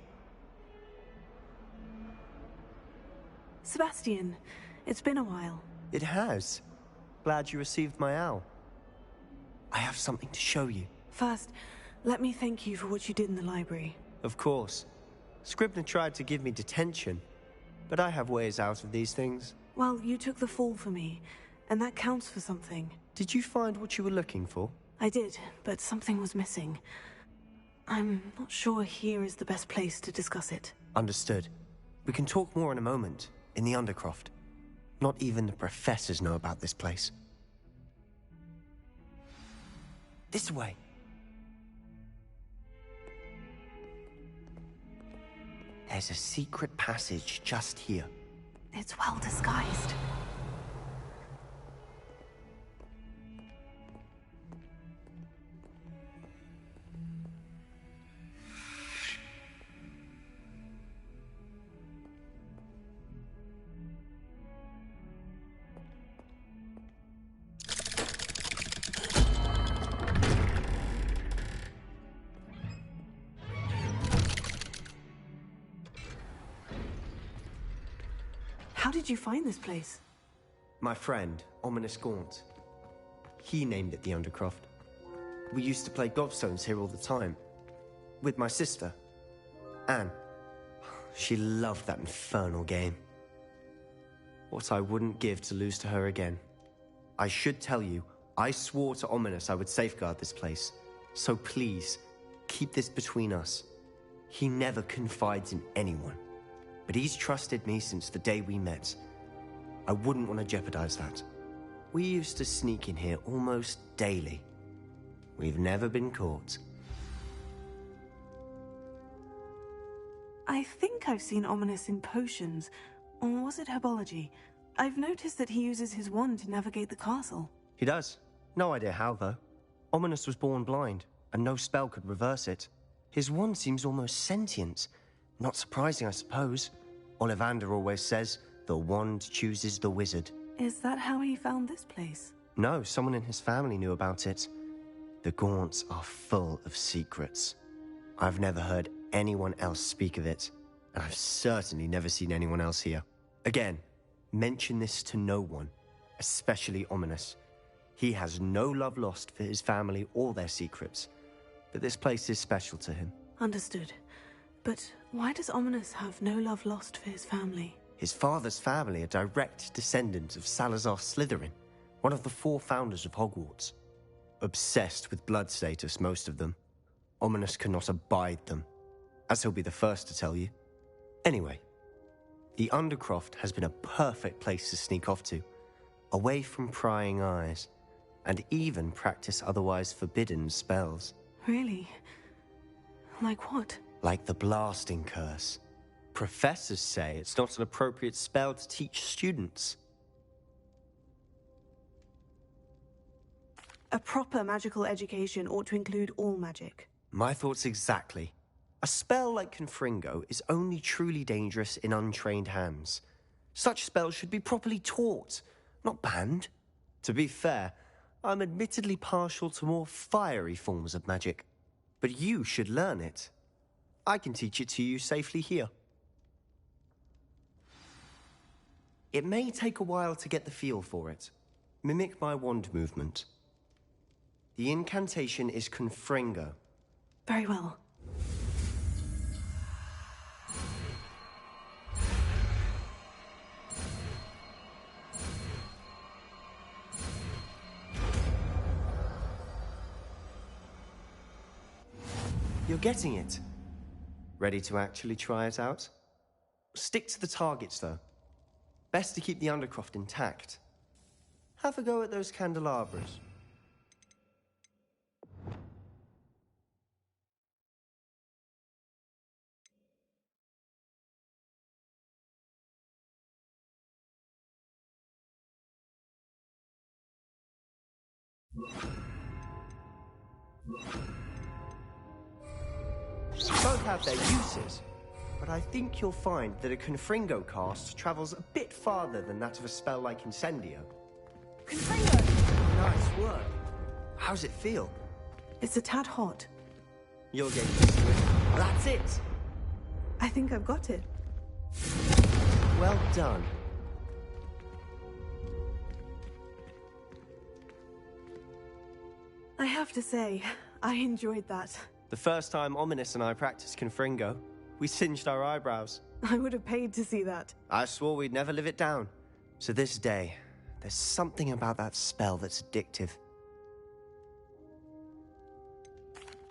Speaker 3: Sebastian, it's been a while.
Speaker 11: It has. Glad you received my owl. I have something to show you.
Speaker 3: First, let me thank you for what you did in the library.
Speaker 11: Of course. Scribner tried to give me detention, but I have ways out of these things.
Speaker 3: Well, you took the fall for me, and that counts for something.
Speaker 11: Did you find what you were looking for?
Speaker 3: I did, but something was missing. I'm not sure here is the best place to discuss it.
Speaker 11: Understood. We can talk more in a moment, in the Undercroft. Not even the professors know about this place. This way. There's a secret passage just here.
Speaker 3: It's well disguised. How did you find this place?
Speaker 11: My friend, Ominous Gaunt. He named it the Undercroft. We used to play gobstones here all the time. With my sister, Anne. She loved that infernal game. What I wouldn't give to lose to her again. I should tell you, I swore to Ominous I would safeguard this place. So please, keep this between us. He never confides in anyone. But he's trusted me since the day we met. I wouldn't want to jeopardize that. We used to sneak in here almost daily. We've never been caught.
Speaker 3: I think I've seen Ominous in potions. Or was it herbology? I've noticed that he uses his wand to navigate the castle.
Speaker 11: He does. No idea how, though. Ominous was born blind, and no spell could reverse it. His wand seems almost sentient. Not surprising, I suppose. Ollivander always says, the wand chooses the wizard.
Speaker 3: Is that how he found this place?
Speaker 11: No, someone in his family knew about it. The Gaunts are full of secrets. I've never heard anyone else speak of it, and I've certainly never seen anyone else here. Again, mention this to no one, especially Ominous. He has no love lost for his family or their secrets, but this place is special to him.
Speaker 3: Understood. But why does Ominous have no love lost for his family?
Speaker 11: His father's family are direct descendants of Salazar Slytherin, one of the 4 founders of Hogwarts. Obsessed with blood status, most of them. Ominous cannot abide them, as he'll be the first to tell you. Anyway, the Undercroft has been a perfect place to sneak off to, away from prying eyes, and even practice otherwise forbidden spells.
Speaker 3: Really? Like what?
Speaker 11: Like the blasting curse. Professors say it's not an appropriate spell to teach students.
Speaker 3: A proper magical education ought to include all magic.
Speaker 11: My thoughts exactly. A spell like Confringo is only truly dangerous in untrained hands. Such spells should be properly taught, not banned. To be fair, I'm admittedly partial to more fiery forms of magic. But you should learn it. I can teach it to you safely here. It may take a while to get the feel for it. Mimic my wand movement. The incantation is Confringo.
Speaker 3: Very well.
Speaker 11: You're getting it. Ready to actually try it out? Stick to the targets, though. Best to keep the Undercroft intact. Have a go at those candelabras. Both have their uses, but I think you'll find that a Confringo cast travels a bit farther than that of a spell like Incendio.
Speaker 3: Confringo!
Speaker 11: Nice work. How's it feel?
Speaker 3: It's a tad hot.
Speaker 11: You'll get used to it. That's it!
Speaker 3: I think I've got it.
Speaker 11: Well done.
Speaker 3: I have to say, I enjoyed that.
Speaker 11: The first time Ominous and I practiced Confringo, we singed our eyebrows.
Speaker 3: I would have paid to see that.
Speaker 11: I swore we'd never live it down. So this day, there's something about that spell that's addictive.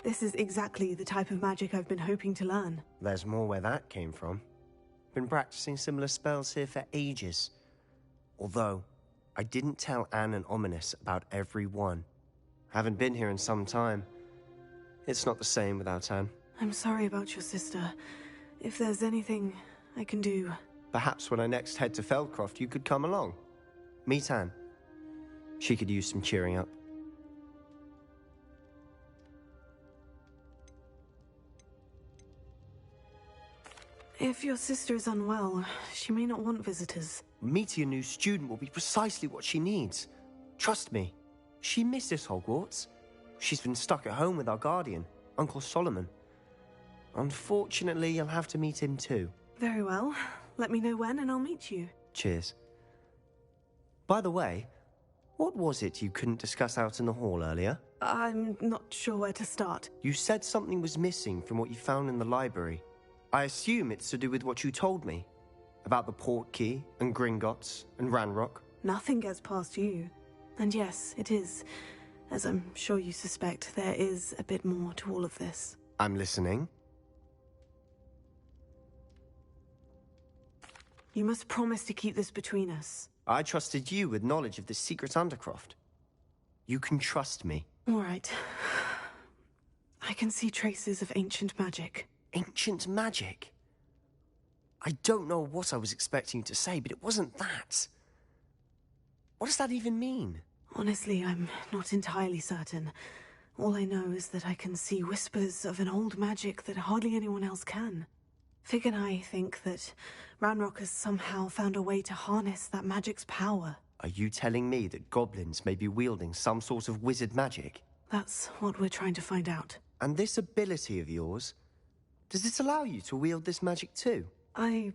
Speaker 3: This is exactly the type of magic I've been hoping to learn.
Speaker 11: There's more where that came from. Been practicing similar spells here for ages. Although, I didn't tell Anne and Ominous about every one. Haven't been here in some time. It's not the same without Anne.
Speaker 3: I'm sorry about your sister. If there's anything I can do...
Speaker 11: Perhaps when I next head to Feldcroft, you could come along. Meet Anne. She could use some cheering up.
Speaker 3: If your sister is unwell, she may not want visitors.
Speaker 11: Meeting a new student will be precisely what she needs. Trust me, she misses Hogwarts. She's been stuck at home with our guardian, Uncle Solomon. Unfortunately, you'll have to meet him too.
Speaker 3: Very well. Let me know when and I'll meet you.
Speaker 11: Cheers. By the way, what was it you couldn't discuss out in the hall earlier?
Speaker 3: I'm not sure where to start.
Speaker 11: You said something was missing from what you found in the library. I assume it's to do with what you told me. About the port key, and Gringotts, and Ranrock.
Speaker 3: Nothing gets past you. And yes, it is. As I'm sure you suspect, there is a bit more to all of this.
Speaker 11: I'm listening.
Speaker 3: You must promise to keep this between us.
Speaker 11: I trusted you with knowledge of this secret Undercroft. You can trust me.
Speaker 3: All right. I can see traces of ancient magic.
Speaker 11: Ancient magic? I don't know what I was expecting you to say, but it wasn't that. What does that even mean?
Speaker 3: Honestly, I'm not entirely certain. All I know is that I can see whispers of an old magic that hardly anyone else can. Fig and I think that Ranrock has somehow found a way to harness that magic's power.
Speaker 11: Are you telling me that goblins may be wielding some sort of wizard magic?
Speaker 3: That's what we're trying to find out.
Speaker 11: And this ability of yours, does it allow you to wield this magic too?
Speaker 3: I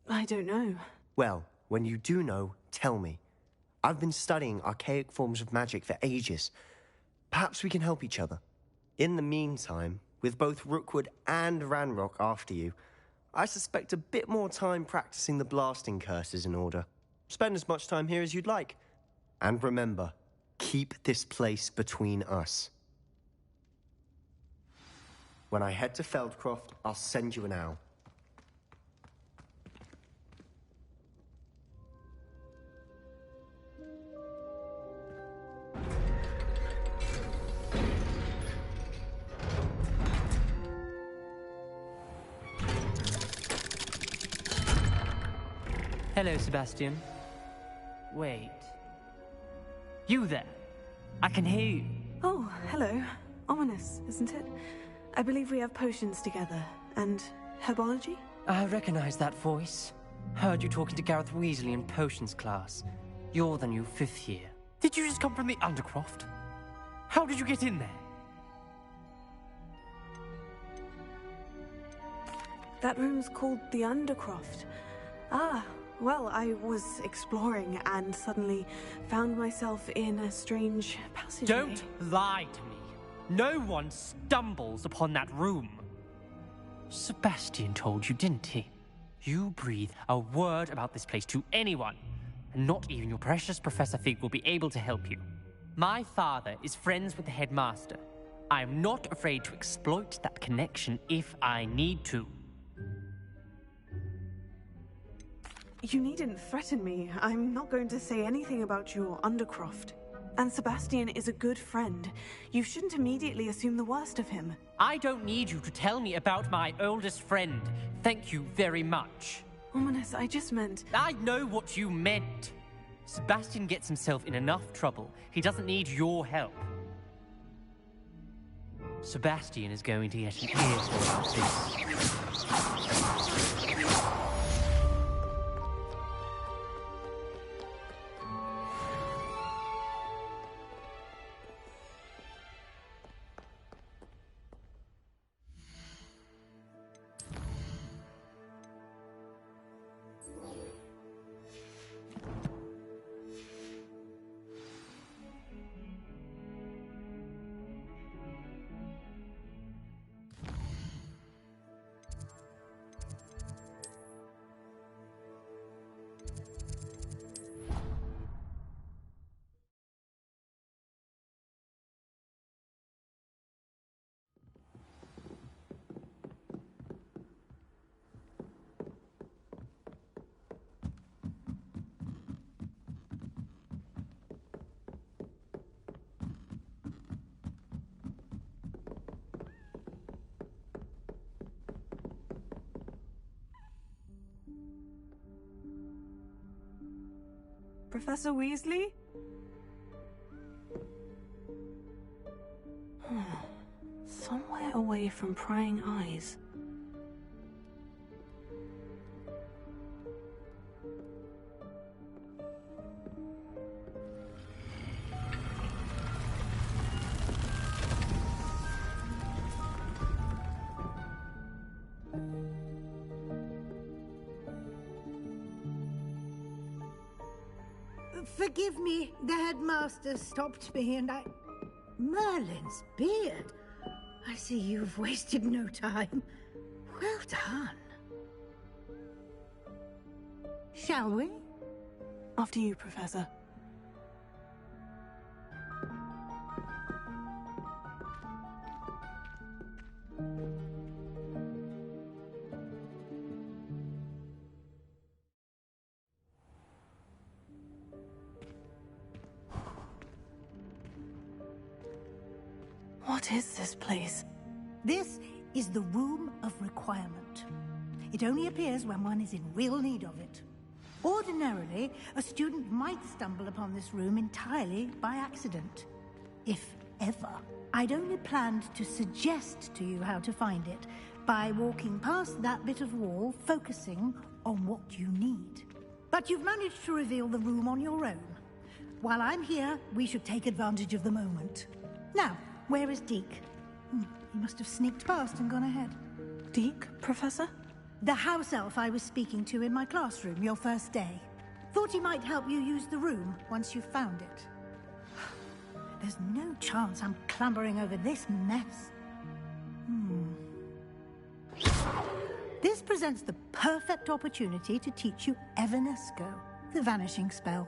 Speaker 3: don't know.
Speaker 11: Well, when you do know, tell me. I've been studying archaic forms of magic for ages. Perhaps we can help each other. In the meantime, with both Rookwood and Ranrock after you, I suspect a bit more time practicing the blasting curse is in order. Spend as much time here as you'd like. And remember, keep this place between us. When I head to Feldcroft, I'll send you an owl.
Speaker 14: Hello, Sebastian. Wait. You there? I can hear you.
Speaker 3: Oh, hello. Ominous, isn't it? I believe we have potions together. And herbology?
Speaker 14: I recognize that voice. Heard you talking to Gareth Weasley in potions class. You're the new 5th year. Did you just come from the Undercroft? How did you get in there?
Speaker 3: That room's called the Undercroft. Ah, well, I was exploring and suddenly found myself in a strange passageway.
Speaker 14: Don't lie to me. No one stumbles upon that room. Sebastian told you, didn't he? You breathe a word about this place to anyone, and not even your precious Professor Fig will be able to help you. My father is friends with the headmaster. I am not afraid to exploit that connection if I need to.
Speaker 3: You needn't threaten me. I'm not going to say anything about your Undercroft. And Sebastian is a good friend. You shouldn't immediately assume the worst of him.
Speaker 14: I don't need you to tell me about my oldest friend. Thank you very much.
Speaker 3: Ominous, I just meant...
Speaker 14: I know what you meant. Sebastian gets himself in enough trouble. He doesn't need your help. Sebastian is going to get an earful about this.
Speaker 3: Professor Weasley? Somewhere away from prying eyes.
Speaker 12: Forgive me, the headmaster stopped me and I... Merlin's beard. I see you've wasted no time. Well done. Shall we?
Speaker 3: After you, Professor. What is this place?
Speaker 12: This is the Room of Requirement. It only appears when one is in real need of it. Ordinarily, a student might stumble upon this room entirely by accident. If ever. I'd only planned to suggest to you how to find it by walking past that bit of wall, focusing on what you need. But you've managed to reveal the room on your own. While I'm here, we should take advantage of the moment. Now, where is Deke? He must have sneaked past and gone ahead.
Speaker 3: Deke, Professor?
Speaker 12: The house elf I was speaking to in my classroom your first day. Thought he might help you use the room once you've found it. There's no chance I'm clambering over this mess. This presents the perfect opportunity to teach you Evanesco, the vanishing spell.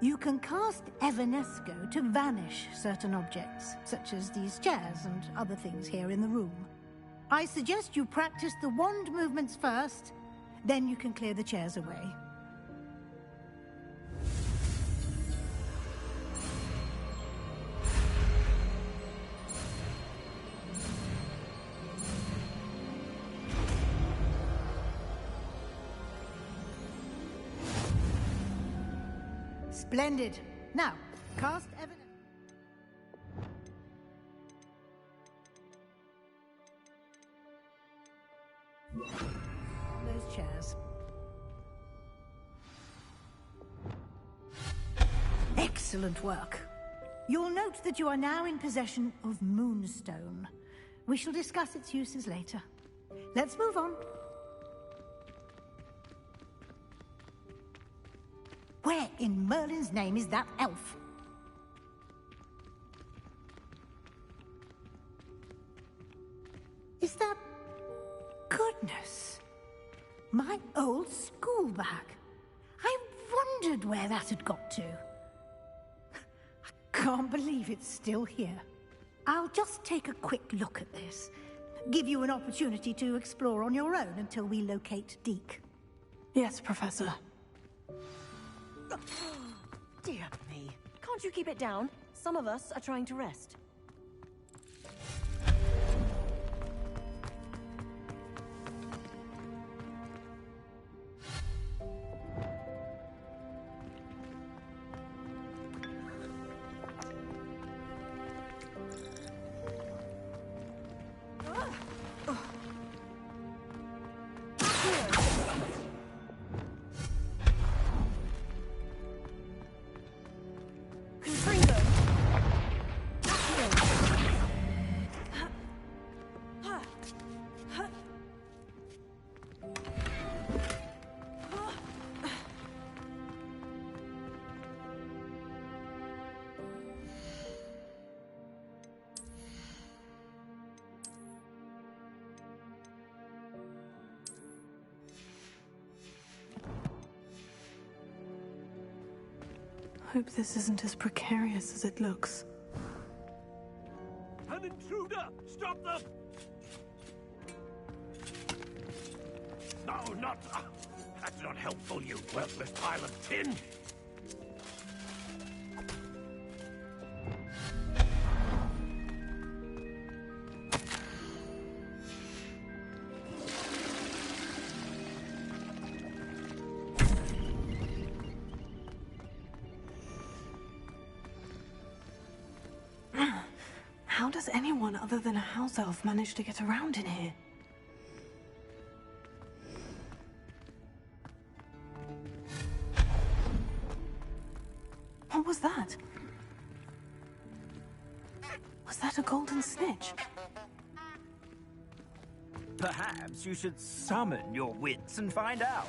Speaker 12: You can cast Evanesco to vanish certain objects, such as these chairs and other things here in the room. I suggest you practice the wand movements first, then you can clear the chairs away. Splendid. Now, cast Evan. Those chairs. Excellent work. You'll note that you are now in possession of Moonstone. We shall discuss its uses later. Let's move on. Where in Merlin's name is that elf? Is that... Goodness! My old school bag. I wondered where that had got to. I can't believe it's still here. I'll just take a quick look at this. Give you an opportunity to explore on your own until we locate Deke.
Speaker 3: Yes, Professor.
Speaker 15: Dear me. Can't you keep it down? Some of us are trying to rest.
Speaker 3: Hope this isn't as precarious as it looks.
Speaker 16: An intruder! Stop them! No, not... that's not helpful, you worthless pile of tin!
Speaker 3: How does anyone other than a house elf manage to get around in here? What was that? Was that a golden snitch?
Speaker 16: Perhaps you should summon your wits and find out.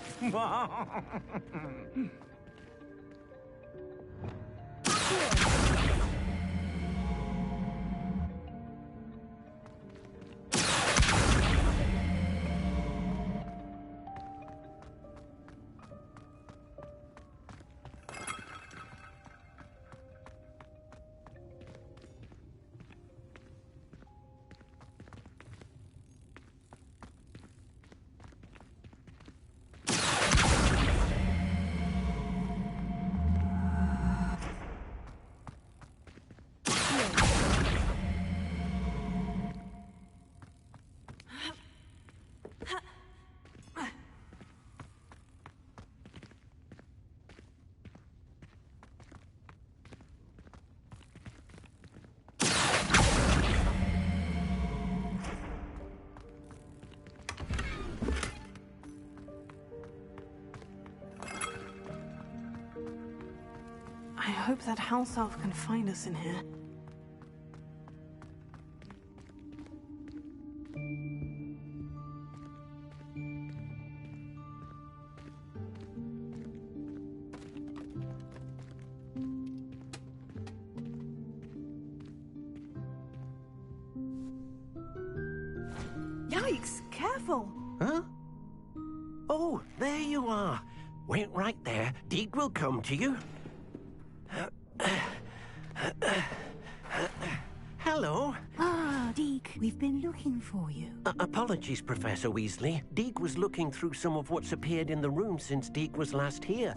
Speaker 3: I hope that house elf can find us in here.
Speaker 2: Yikes! Careful! Huh? Oh, there you are. Wait right there. Deke will come to you. Hello.
Speaker 12: Ah, Deke, we've been looking for you.
Speaker 2: Apologies, Professor Weasley. Deke was looking through some of what's appeared in the room since Deke was last here.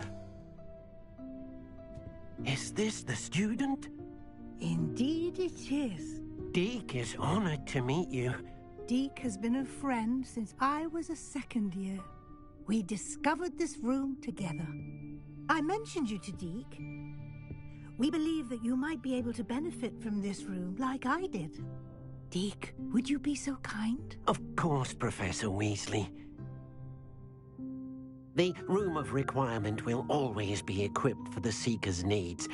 Speaker 2: Is this the student?
Speaker 12: Indeed it is.
Speaker 2: Deke is honored to meet you.
Speaker 12: Deke has been a friend since I was a second year. We discovered this room together. I mentioned you to Deke. We believe that you might be able to benefit from this room like I did. Deke, would you be so kind?
Speaker 2: Of course, Professor Weasley. The Room of Requirement will always be equipped for the Seeker's needs.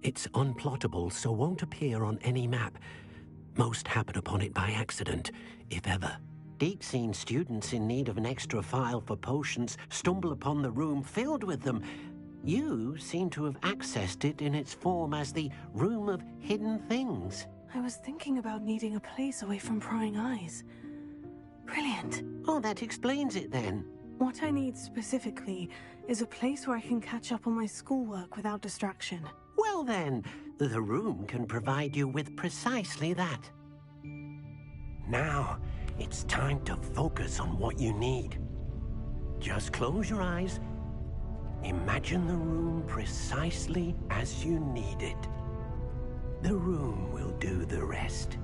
Speaker 2: It's unplottable, so won't appear on any map. Most happen upon it by accident, if ever. Deke's seen students in need of an extra file for potions stumble upon the room filled with them. You seem to have accessed it in its form as the Room of Hidden Things.
Speaker 3: I was thinking about needing a place away from prying eyes. Brilliant.
Speaker 2: Oh, that explains it then.
Speaker 3: What I need specifically is a place where I can catch up on my schoolwork without distraction.
Speaker 2: Well then, the room can provide you with precisely that. Now, it's time to focus on what you need. Just close your eyes. Imagine the room precisely as you need it. The room will do the rest.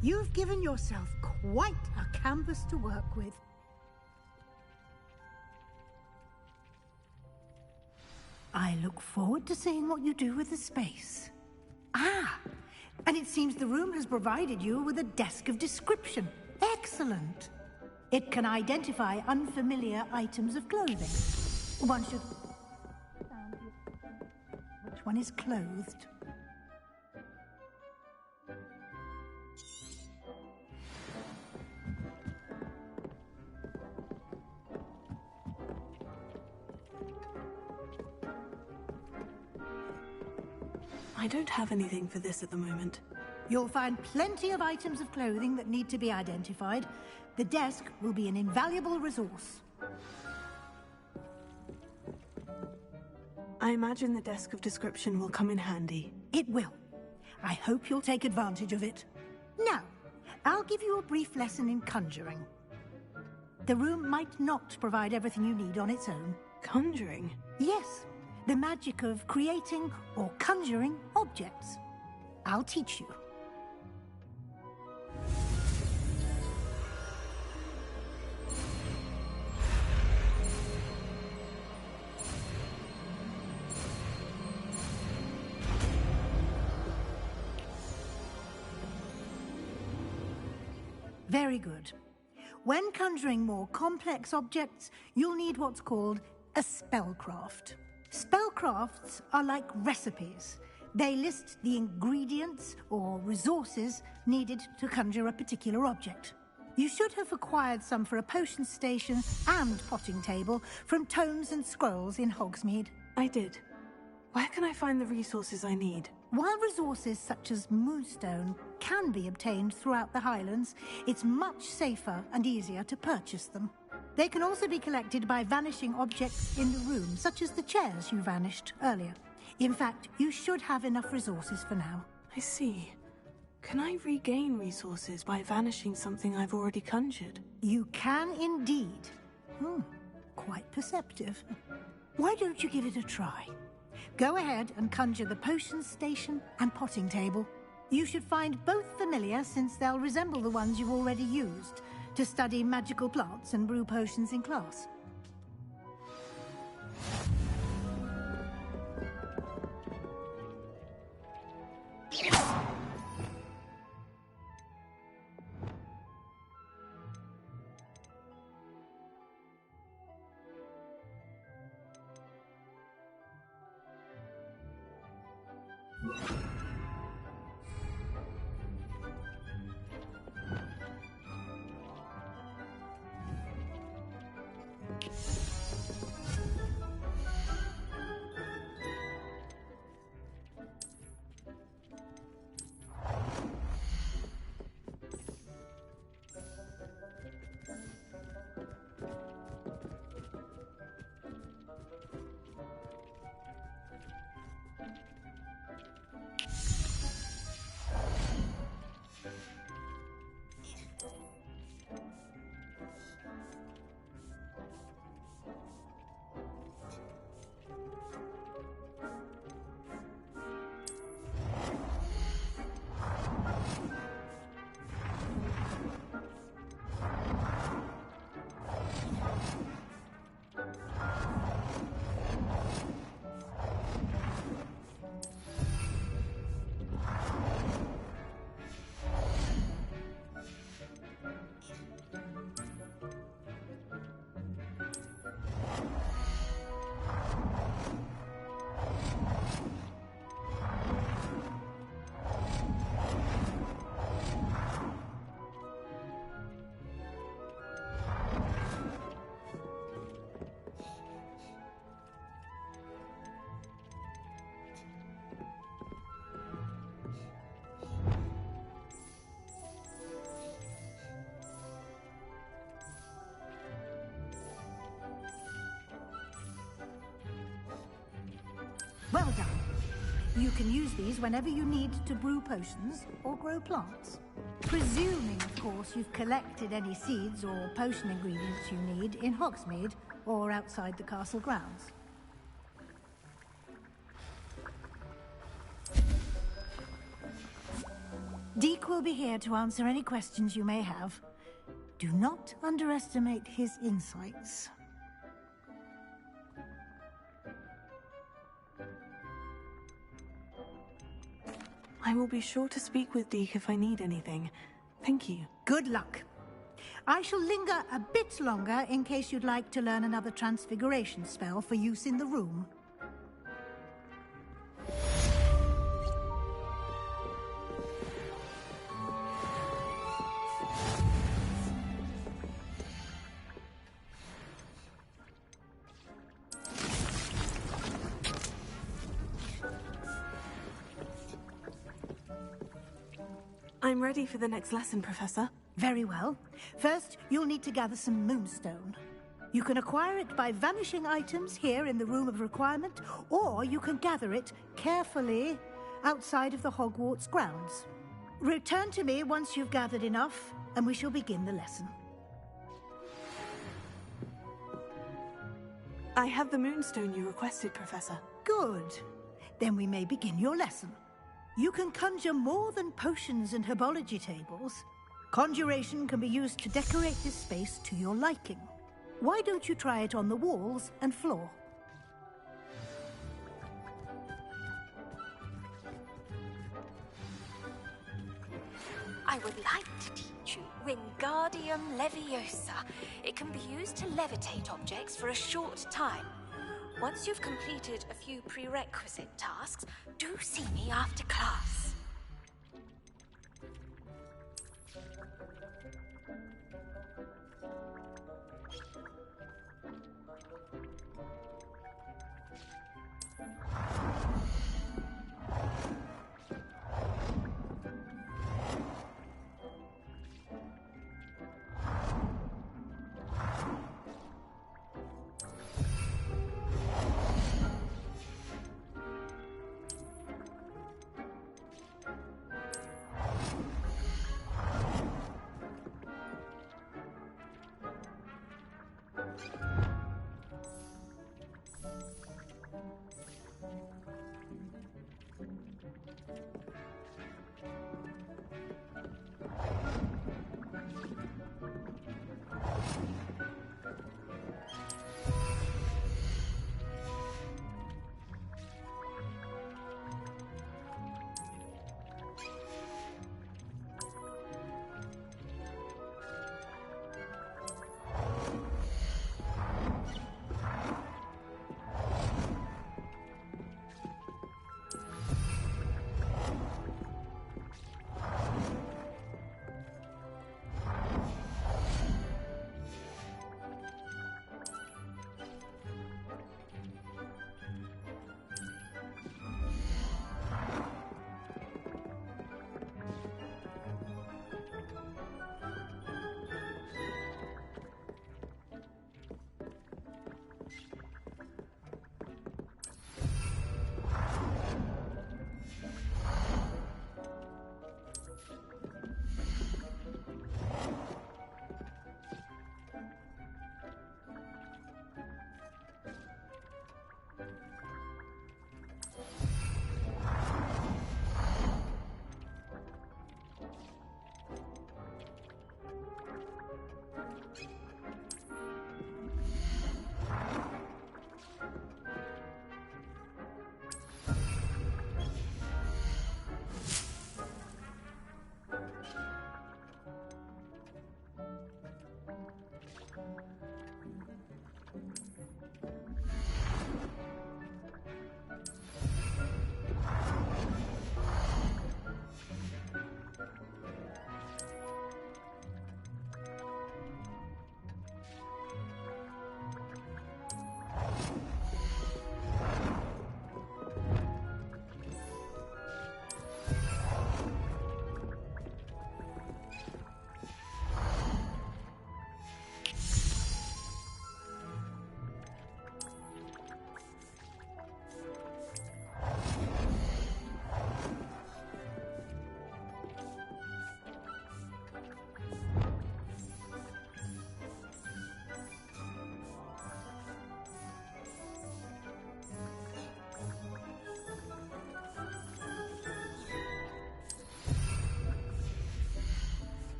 Speaker 12: You've given yourself quite a canvas to work with. I look forward to seeing what you do with the space. Ah, and it seems the room has provided you with a desk of description. Excellent. It can identify unfamiliar items of clothing. One should... Which one is clothed?
Speaker 3: I don't have anything for this at the moment.
Speaker 12: You'll find plenty of items of clothing that need to be identified. The desk will be an invaluable resource.
Speaker 3: I imagine the desk of description will come in handy.
Speaker 12: It will. I hope you'll take advantage of it. Now, I'll give you a brief lesson in conjuring. The room might not provide everything you need on its own.
Speaker 3: Conjuring?
Speaker 12: Yes, the magic of creating or conjuring objects. I'll teach you. Very good. When conjuring more complex objects, you'll need what's called a spellcraft. Spellcrafts are like recipes. They list the ingredients or resources needed to conjure a particular object. You should have acquired some for a potion station and potting table from tomes and scrolls in Hogsmeade.
Speaker 3: I did. Where can I find the resources I need?
Speaker 12: While resources such as moonstone can be obtained throughout the Highlands, it's much safer and easier to purchase them. They can also be collected by vanishing objects in the room, such as the chairs you vanished earlier. In fact, you should have enough resources for now.
Speaker 3: I see. Can I regain resources by vanishing something I've already conjured?
Speaker 12: You can indeed. Quite perceptive. Why don't you give it a try? Go ahead and conjure the potion station and potting table. You should find both familiar, since they'll resemble the ones you've already used to study magical plants and brew potions in class. Well done. You can use these whenever you need to brew potions or grow plants. Presuming, of course, you've collected any seeds or potion ingredients you need in Hogsmeade or outside the castle grounds. Deke will be here to answer any questions you may have. Do not underestimate his insights.
Speaker 3: I will be sure to speak with Deke if I need anything. Thank you.
Speaker 12: Good luck. I shall linger a bit longer in case you'd like to learn another transfiguration spell for use in the room.
Speaker 3: I'm ready for the next lesson, Professor.
Speaker 12: Very well. First, you'll need to gather some moonstone. You can acquire it by vanishing items here in the Room of Requirement, or you can gather it carefully outside of the Hogwarts grounds. Return to me once you've gathered enough, and we shall begin the lesson.
Speaker 3: I have the moonstone you requested, Professor.
Speaker 12: Good. Then we may begin your lesson. You can conjure more than potions and herbology tables. Conjuration can be used to decorate this space to your liking. Why don't you try it on the walls and floor?
Speaker 17: I would like to teach you Wingardium Leviosa. It can be used to levitate objects for a short time. Once you've completed a few prerequisite tasks, do see me after class.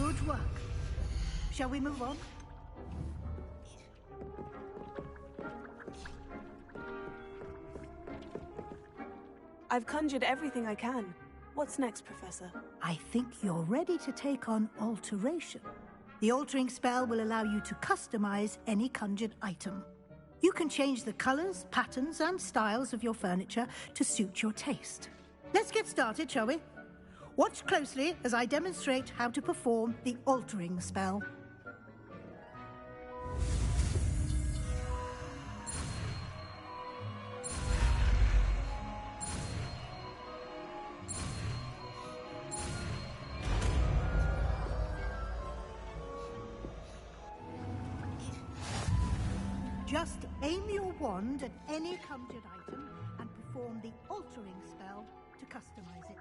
Speaker 12: Good work. Shall we move on?
Speaker 3: I've conjured everything I can. What's next, Professor?
Speaker 12: I think you're ready to take on Alteration. The altering spell will allow you to customize any conjured item. You can change the colors, patterns, and styles of your furniture to suit your taste. Let's get started, shall we? Watch closely as I demonstrate how to perform the altering spell. Just aim your wand at any conjured item and perform the altering spell to customize it.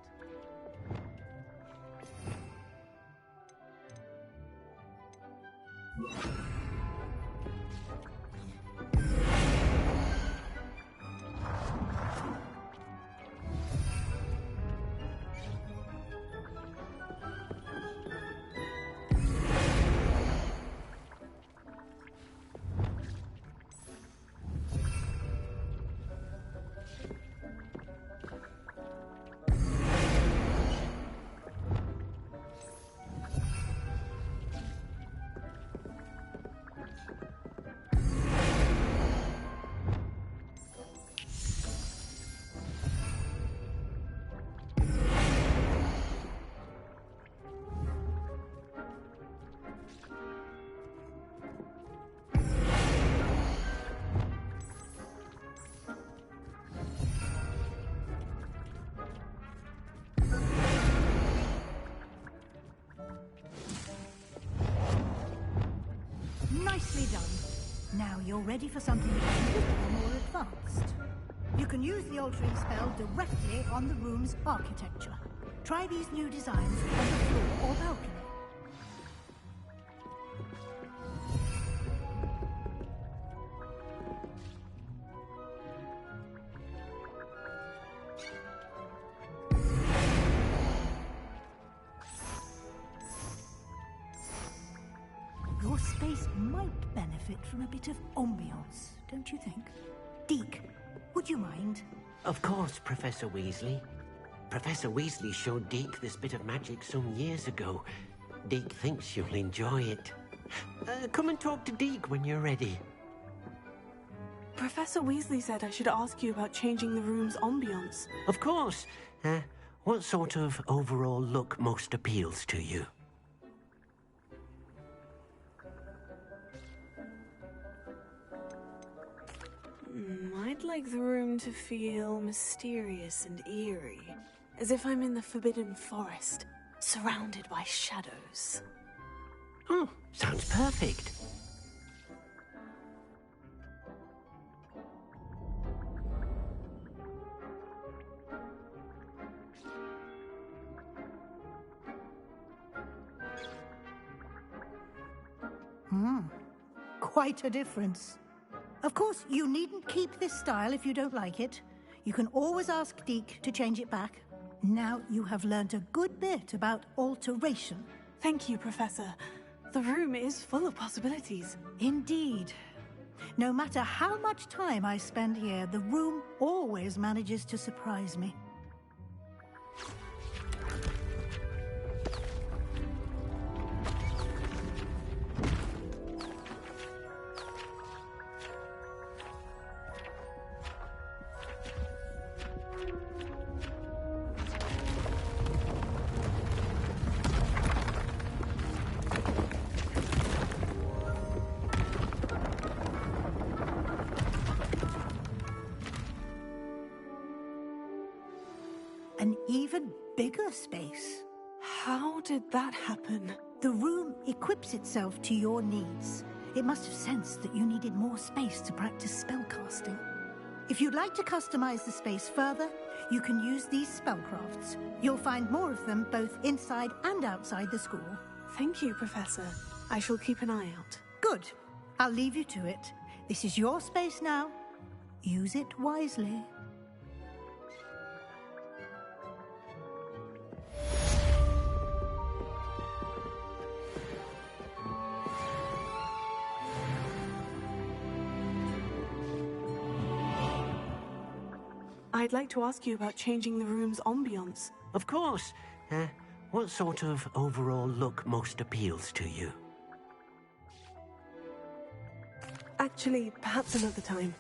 Speaker 12: Nicely done. Now you're ready for something a little more advanced. You can use the altering spell directly on the room's architecture. Try these new designs on the floor or balcony. Your space might benefit from a bit of ambiance, don't you think? Deke, would you mind?
Speaker 2: Of course, Professor Weasley. Professor Weasley showed Deke this bit of magic some years ago. Deke thinks you'll enjoy it. Come and talk to Deke when you're ready.
Speaker 3: Professor Weasley said I should ask you about changing the room's ambiance.
Speaker 2: Of course. What sort of overall look most appeals to you?
Speaker 3: I'd like the room to feel mysterious and eerie, as if I'm in the Forbidden Forest, surrounded by shadows.
Speaker 2: Oh, sounds perfect.
Speaker 12: Quite a difference. Of course, you needn't keep this style if you don't like it. You can always ask Deke to change it back. Now you have learned a good bit about alteration.
Speaker 3: Thank you, Professor. The room is full of possibilities.
Speaker 12: Indeed. No matter how much time I spend here, the room always manages to surprise me. An even bigger space.
Speaker 3: How did that happen?
Speaker 12: The room equips itself to your needs. It must have sensed that you needed more space to practice spellcasting. If you'd like to customize the space further, you can use these spellcrafts. You'll find more of them both inside and outside the school.
Speaker 3: Thank you, Professor. I shall keep an eye out.
Speaker 12: Good. I'll leave you to it. This is your space now. Use it wisely.
Speaker 3: I'd like to ask you about changing the room's ambiance.
Speaker 2: Of course. What sort of overall look most appeals to you?
Speaker 3: Actually, perhaps another time.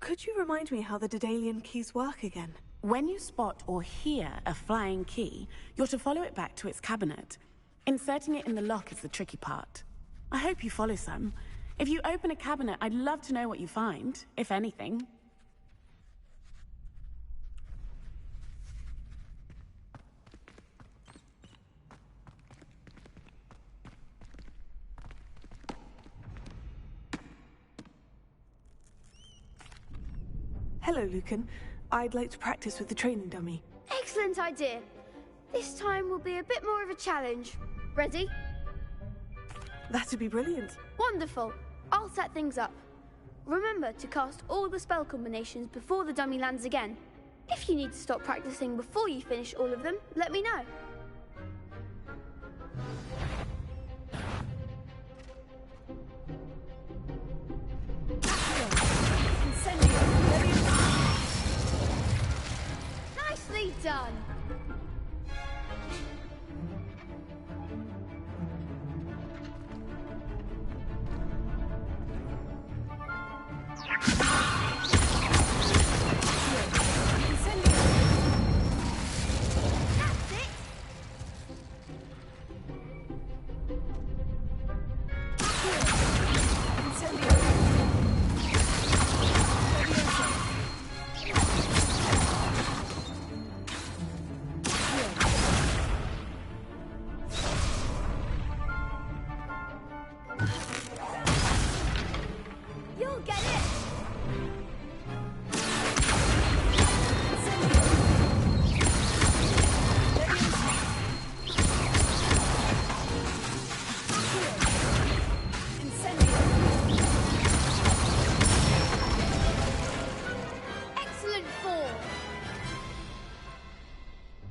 Speaker 3: Could you remind me how the Daedalian keys work again?
Speaker 18: When you spot or hear a flying key, you're to follow it back to its cabinet. Inserting it in the lock is the tricky part. I hope you follow some. If you open a cabinet, I'd love to know what you find, if anything.
Speaker 3: Hello, Lucan. I'd like to practice with the training dummy.
Speaker 10: Excellent idea. This time will be a bit more of a challenge. Ready?
Speaker 3: That'd be brilliant.
Speaker 10: Wonderful. I'll set things up. Remember to cast all the spell combinations before the dummy lands again. If you need to stop practicing before you finish all of them, let me know. Nicely done.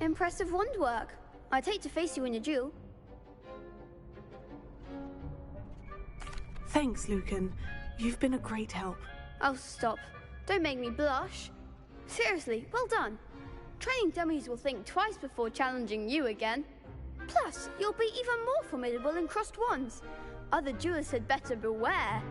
Speaker 10: Impressive wand work. I'd hate to face you in a duel.
Speaker 3: Thanks, Lucan. You've been a great help.
Speaker 10: Oh, stop. Don't make me blush. Seriously, well done. Training dummies will think twice before challenging you again. Plus, you'll be even more formidable in crossed wands. Other duelists had better beware.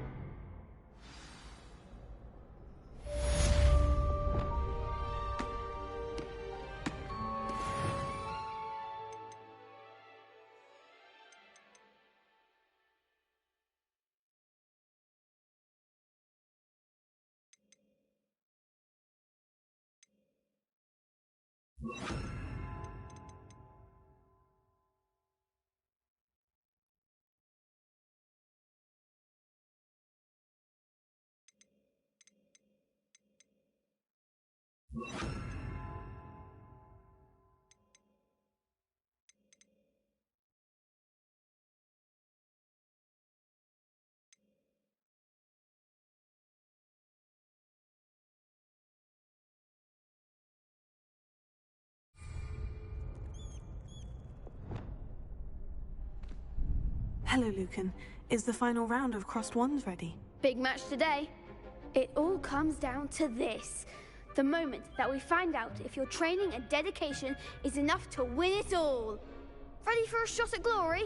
Speaker 3: Hello, Lucan. Is the final round of crossed wands ready?
Speaker 10: Big match today. It all comes down to this. The moment that we find out if your training and dedication is enough to win it all. Ready for a shot at glory?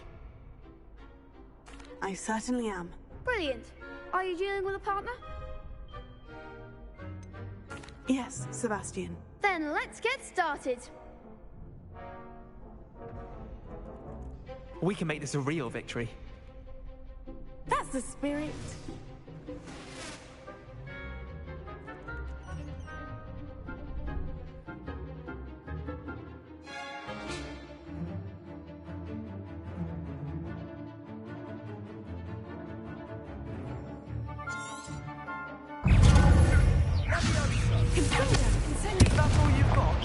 Speaker 3: I certainly am.
Speaker 10: Brilliant. Are you dealing with a partner?
Speaker 3: Yes, Sebastian.
Speaker 10: Then let's get started.
Speaker 5: We can make this a real victory.
Speaker 8: That's the spirit.
Speaker 5: That's all you've got?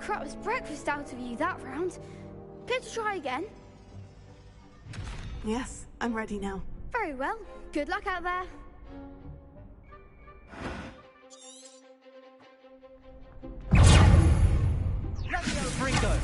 Speaker 10: Crap's breakfast out of you that round. Care to try again?
Speaker 3: Yes, I'm ready now.
Speaker 10: Very well. Good luck out there.
Speaker 5: Ringo!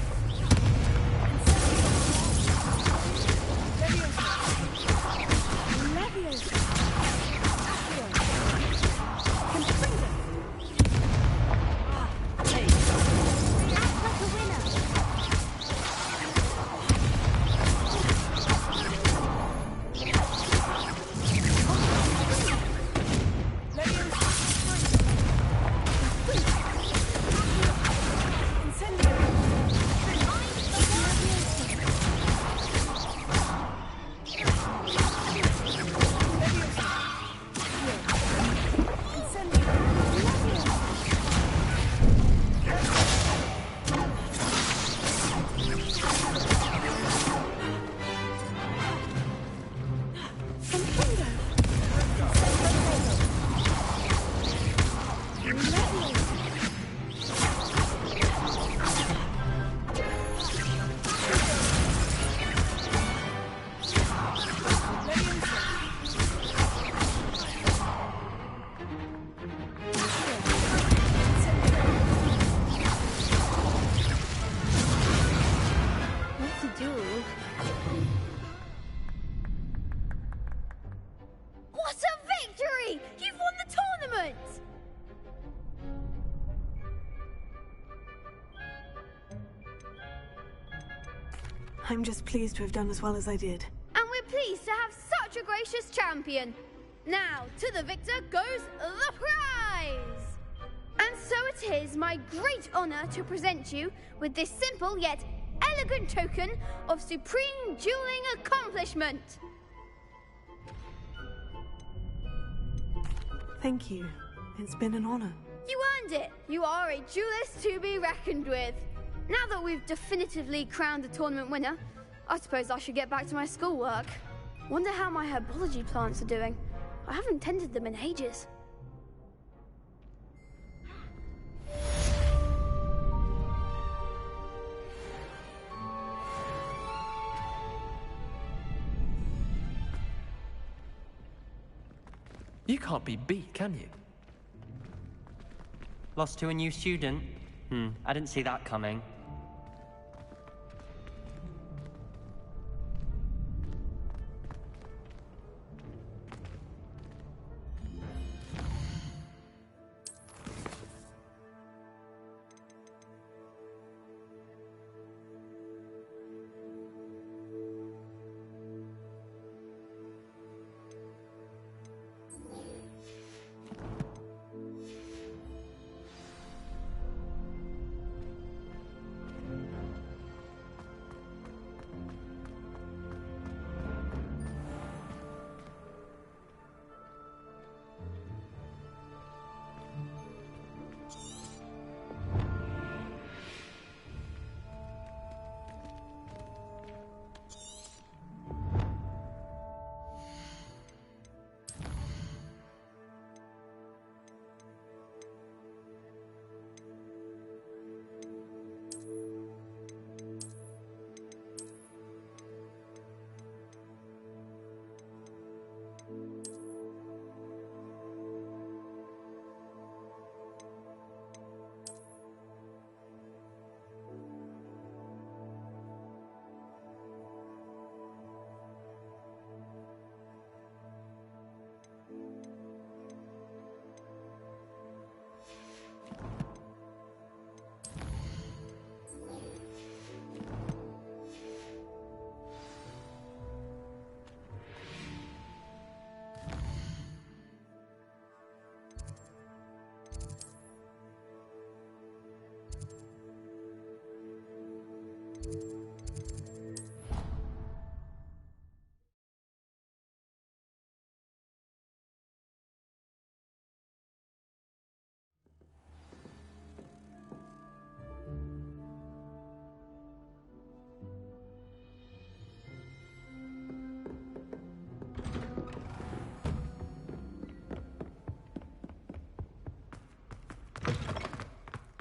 Speaker 3: I'm just pleased to have done as well as I did.
Speaker 10: And we're pleased to have such a gracious champion. Now, to the victor goes the prize! And so it is my great honor to present you with this simple yet elegant token of supreme dueling accomplishment.
Speaker 3: Thank you. It's been an honor.
Speaker 10: You earned it. You are a duelist to be reckoned with. Now that we've definitively crowned the tournament winner, I suppose I should get back to my schoolwork. Wonder how my herbology plants are doing. I haven't tended them in ages.
Speaker 14: You can't be beat, can you? Lost to a new student? I didn't see that coming.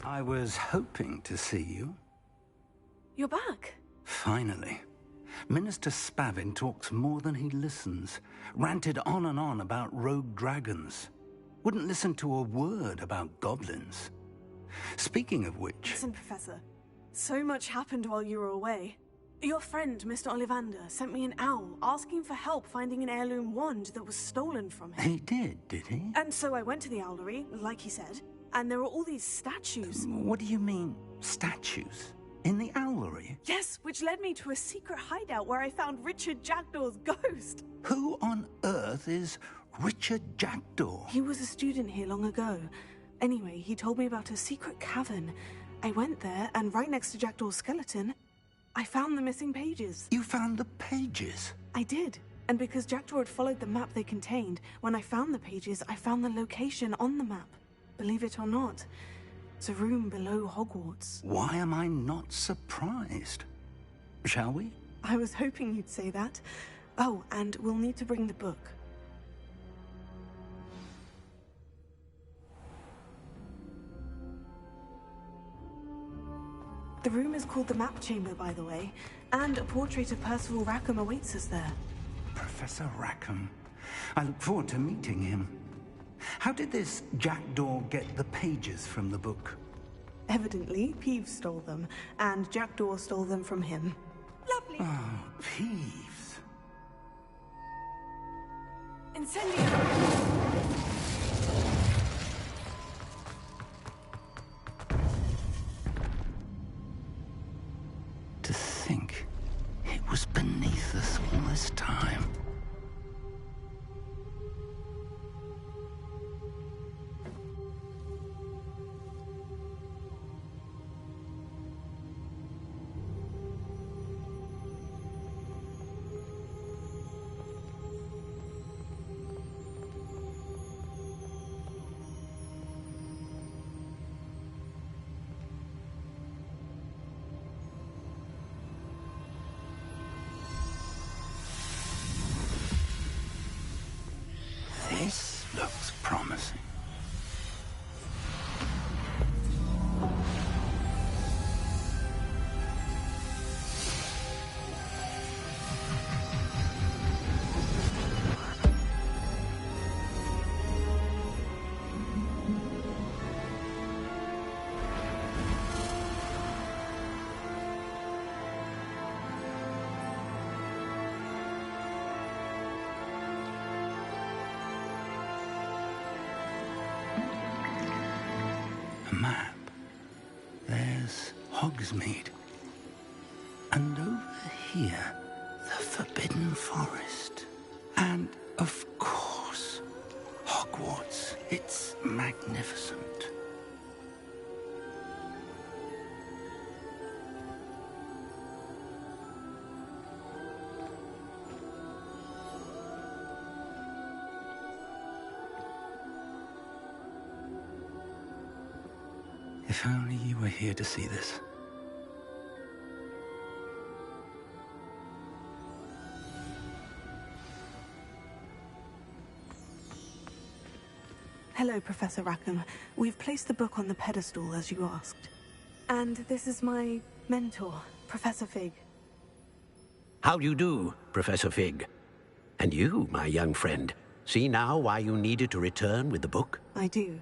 Speaker 19: I was hoping to see you.
Speaker 3: You're back.
Speaker 19: Finally. Minister Spavin talks more than he listens. Ranted on and on about rogue dragons. Wouldn't listen to a word about goblins. Speaking of which...
Speaker 3: Listen, Professor. So much happened while you were away. Your friend, Mr. Ollivander, sent me an owl asking for help finding an heirloom wand that was stolen from him.
Speaker 19: He did he?
Speaker 3: And so I went to the owlery, like he said, and there were all these statues.
Speaker 19: What do you mean, statues? In the owlery?
Speaker 3: Yes, which led me to a secret hideout where I found Richard Jackdaw's ghost.
Speaker 19: Who on earth is Richard Jackdaw?
Speaker 3: He was a student here long ago. Anyway, he told me about a secret cavern. I went there, and right next to Jackdaw's skeleton, I found the missing pages.
Speaker 19: You found the pages?
Speaker 3: I did. And because Jackdaw had followed the map they contained, when I found the pages, I found the location on the map. Believe it or not, it's a room below Hogwarts.
Speaker 19: Why am I not surprised? Shall we?
Speaker 3: I was hoping you'd say that. Oh, and we'll need to bring the book. The room is called the Map Chamber, by the way, and a portrait of Percival Rackham awaits us there.
Speaker 19: Professor Rackham. I look forward to meeting him. How did this Jackdaw get the pages from the book?
Speaker 3: Evidently, Peeves stole them, and Jackdaw stole them from him.
Speaker 15: Lovely.
Speaker 19: Oh, Peeves.
Speaker 3: Incendio!
Speaker 19: To think it was beneath us all this time. map. There's Hogsmeade. And over here, the Forbidden Forest. And, of course, Hogwarts. It's magnificent. If only you were here to see this.
Speaker 3: Hello, Professor Rackham. We've placed the book on the pedestal as you asked. And this is my mentor, Professor Fig.
Speaker 2: How do you do, Professor Fig? And you, my young friend, see now why you needed to return with the book?
Speaker 3: I do.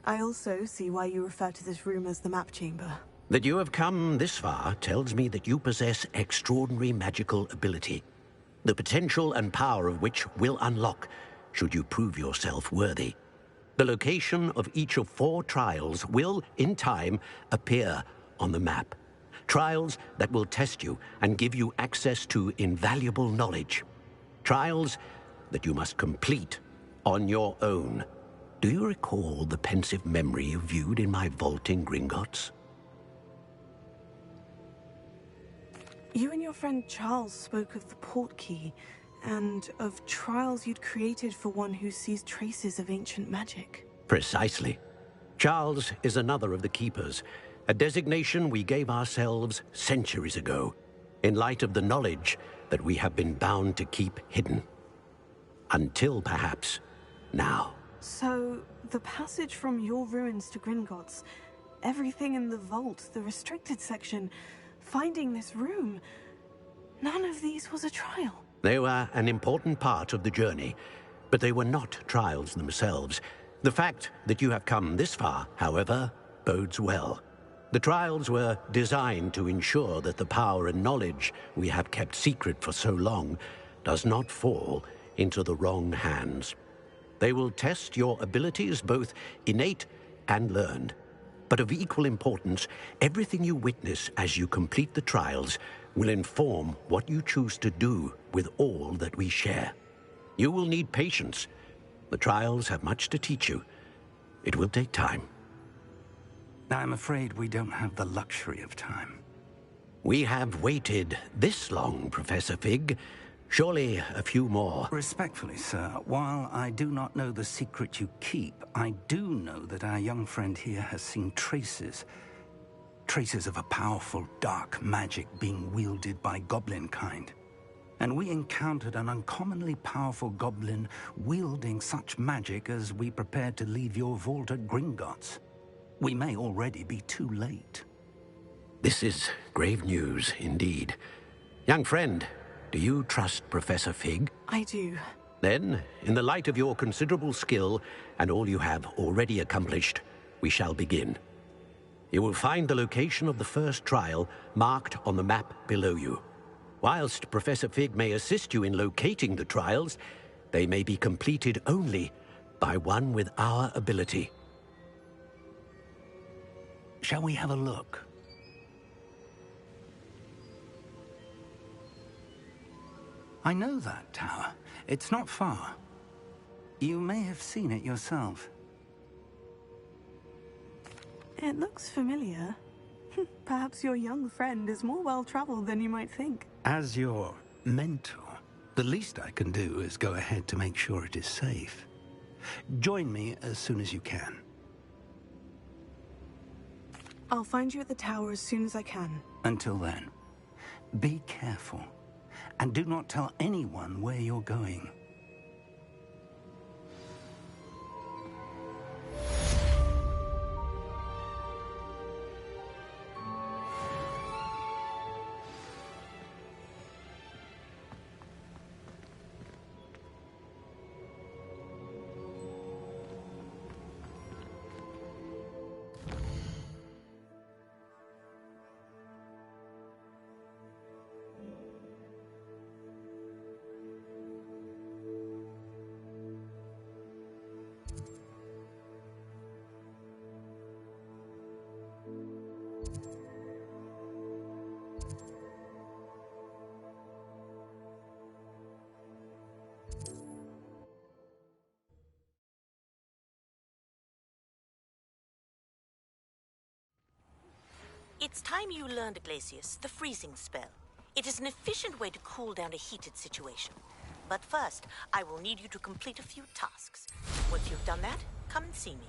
Speaker 3: I also see why you refer to this room as the map chamber.
Speaker 2: That you have come this far tells me that you possess extraordinary magical ability, the potential and power of which will unlock should you prove yourself worthy. The location of each of 4 trials will, in time, appear on the map. Trials that will test you and give you access to invaluable knowledge. Trials that you must complete on your own. Do you recall the pensive memory you viewed in my vault in Gringotts?
Speaker 3: You and your friend Charles spoke of the portkey, and of trials you'd created for one who sees traces of ancient magic.
Speaker 2: Precisely. Charles is another of the Keepers, a designation we gave ourselves centuries ago, in light of the knowledge that we have been bound to keep hidden. Until, perhaps, now.
Speaker 3: So, the passage from your ruins to Gringotts, everything in the vault, the restricted section, finding this room, none of these was a trial.
Speaker 2: They were an important part of the journey, but they were not trials themselves. The fact that you have come this far, however, bodes well. The trials were designed to ensure that the power and knowledge we have kept secret for so long does not fall into the wrong hands. They will test your abilities, both innate and learned. But of equal importance, everything you witness as you complete the trials will inform what you choose to do with all that we share. You will need patience. The trials have much to teach you. It will take time.
Speaker 19: I'm afraid we don't have the luxury of time.
Speaker 2: We have waited this long, Professor Fig. Surely a few more.
Speaker 19: Respectfully, sir, while I do not know the secret you keep, I do know that our young friend here has seen traces of a powerful dark magic being wielded by goblin kind. And we encountered an uncommonly powerful goblin wielding such magic as we prepared to leave your vault at Gringotts. We may already be too late.
Speaker 2: This is grave news indeed. Young friend, do you trust Professor Fig?
Speaker 3: I do.
Speaker 2: Then, in the light of your considerable skill and all you have already accomplished, we shall begin. You will find the location of the first trial marked on the map below you. Whilst Professor Fig may assist you in locating the trials, they may be completed only by one with our ability.
Speaker 19: Shall we have a look? I know that tower. It's not far. You may have seen it yourself.
Speaker 3: It looks familiar. Perhaps your young friend is more well-traveled than you might think.
Speaker 19: As your mentor, the least I can do is go ahead to make sure it is safe. Join me as soon as you can.
Speaker 3: I'll find you at the tower as soon as I can.
Speaker 19: Until then, be careful, and do not tell anyone where you're going.
Speaker 20: It's time you learned, Glacius, the freezing spell. It is an efficient way to cool down a heated situation. But first, I will need you to complete a few tasks. Once you've done that, come and see me.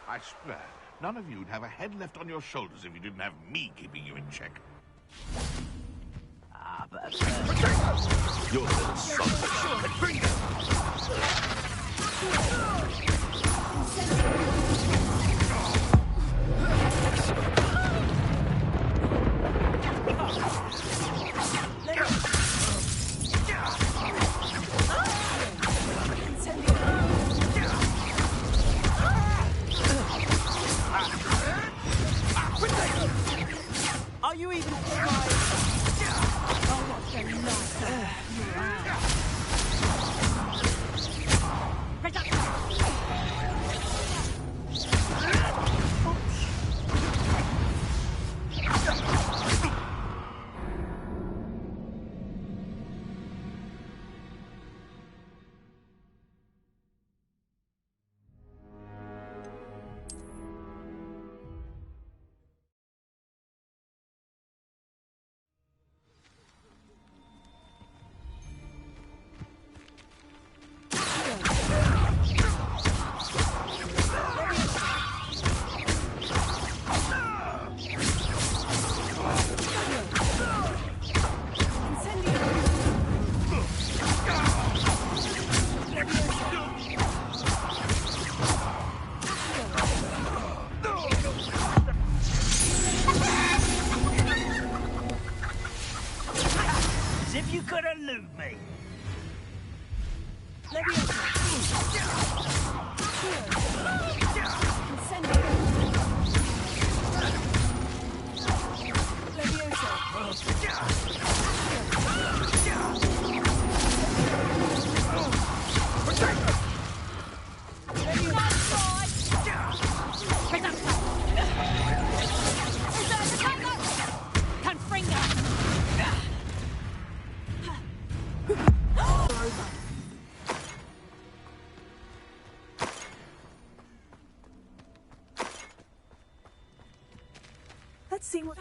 Speaker 4: I swear, none of you'd have a head left on your shoulders if you didn't have me keeping you in check.
Speaker 5: Ah, but...
Speaker 4: You're a little selfish.
Speaker 5: Are you even trying? Oh, what's going
Speaker 16: As if you could elude me.
Speaker 3: Let's see what...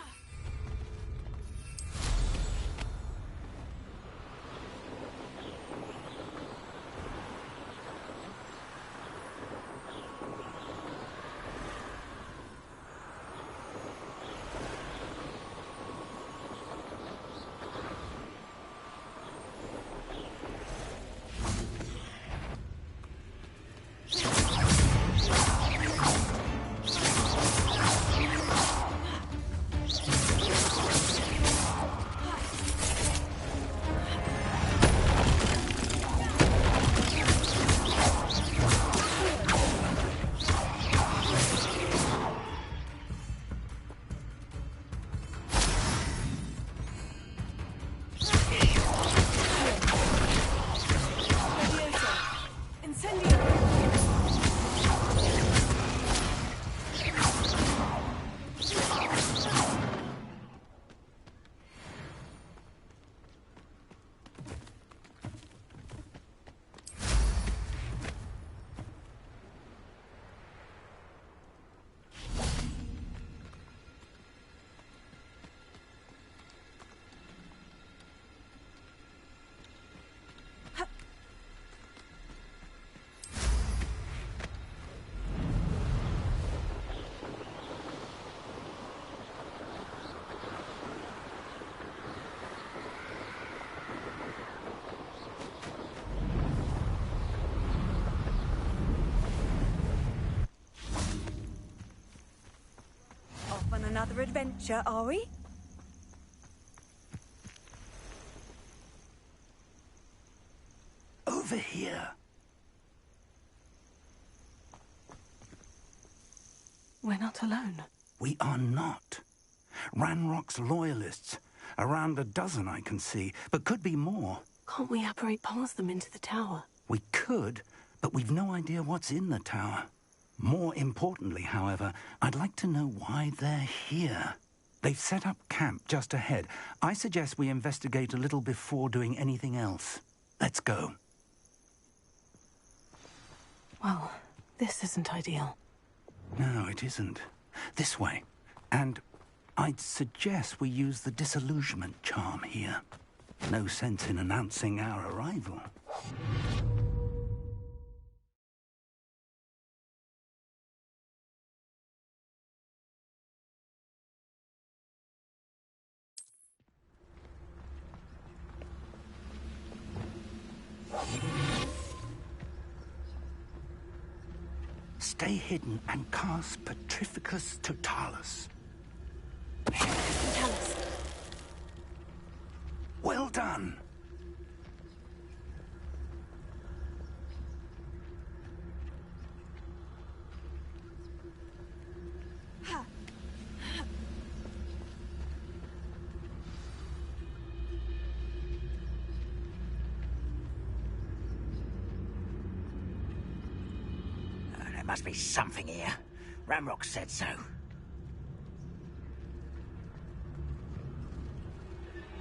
Speaker 6: On another adventure, are we?
Speaker 19: Over here.
Speaker 3: We're not alone.
Speaker 19: We are not. Ranrock's loyalists. Around a dozen I can see, but could be more.
Speaker 3: Can't we apparate past them into the tower?
Speaker 19: We could, but we've no idea what's in the tower. More importantly, however, I'd like to know why they're here. They've set up camp just ahead. I suggest we investigate a little before doing anything else. Let's go.
Speaker 3: Well, this isn't ideal.
Speaker 19: No, it isn't. This way. And I'd suggest we use the disillusionment charm here. No sense in announcing our arrival. Stay hidden and cast Petrificus Totalis.
Speaker 3: Totalis.
Speaker 19: Well done.
Speaker 16: There must be something here. Ramrock said so.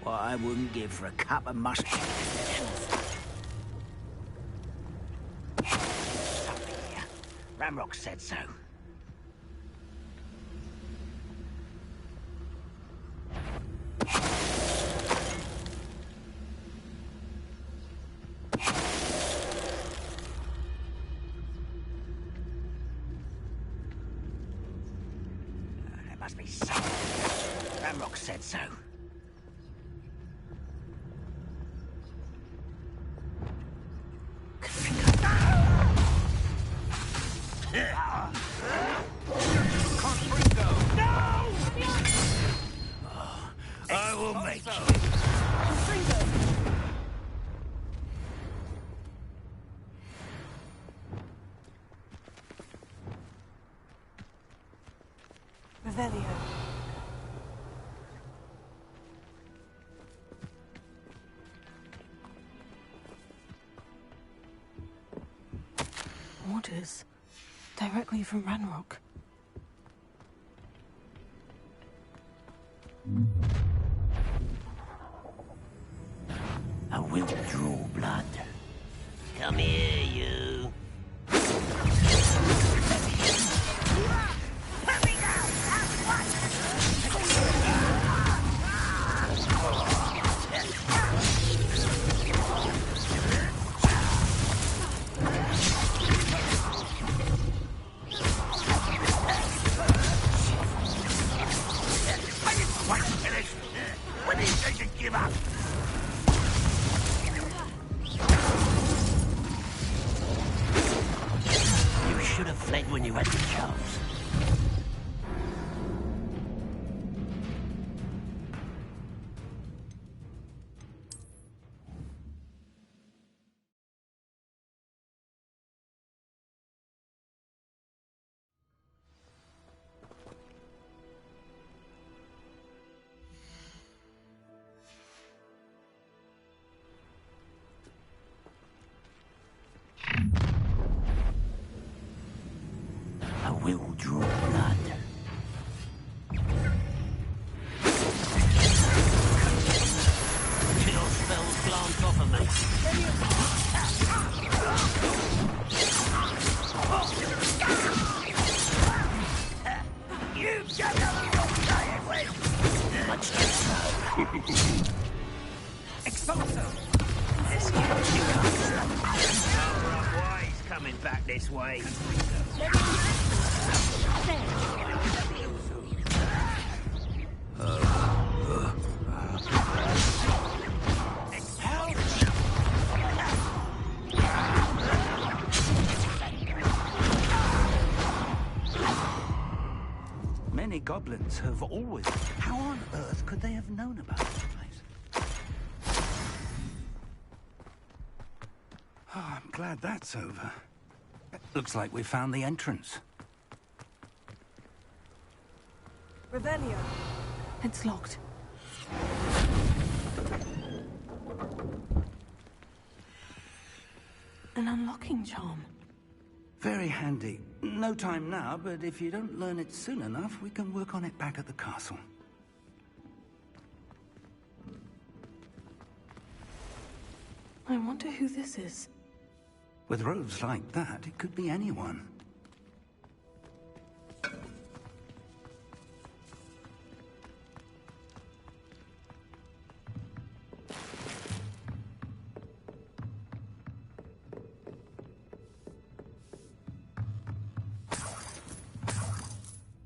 Speaker 16: What I wouldn't give for a cup of mustard. Something here. Ramrock said so. Must be something. Ramrock said so. I will make you.
Speaker 3: Revelio. Orders. Directly from Ranrock.
Speaker 16: I will draw blood. Come here, you. When are you going to give up? You should have fled when you had the chance. I will draw blood. Kill spells glance off of me. You don't know what you're playing with. Much less so. Expulso. Let's get you up. Why he's coming back this way?
Speaker 19: Many goblins have always... How on earth could they have known about this place? Oh, I'm glad that's over. Looks like we found the entrance.
Speaker 3: Revelio. It's locked. An unlocking charm.
Speaker 19: Very handy. No time now, but if you don't learn it soon enough, we can work on it back at the castle.
Speaker 3: I wonder who this is.
Speaker 19: With robes like that, it could be anyone.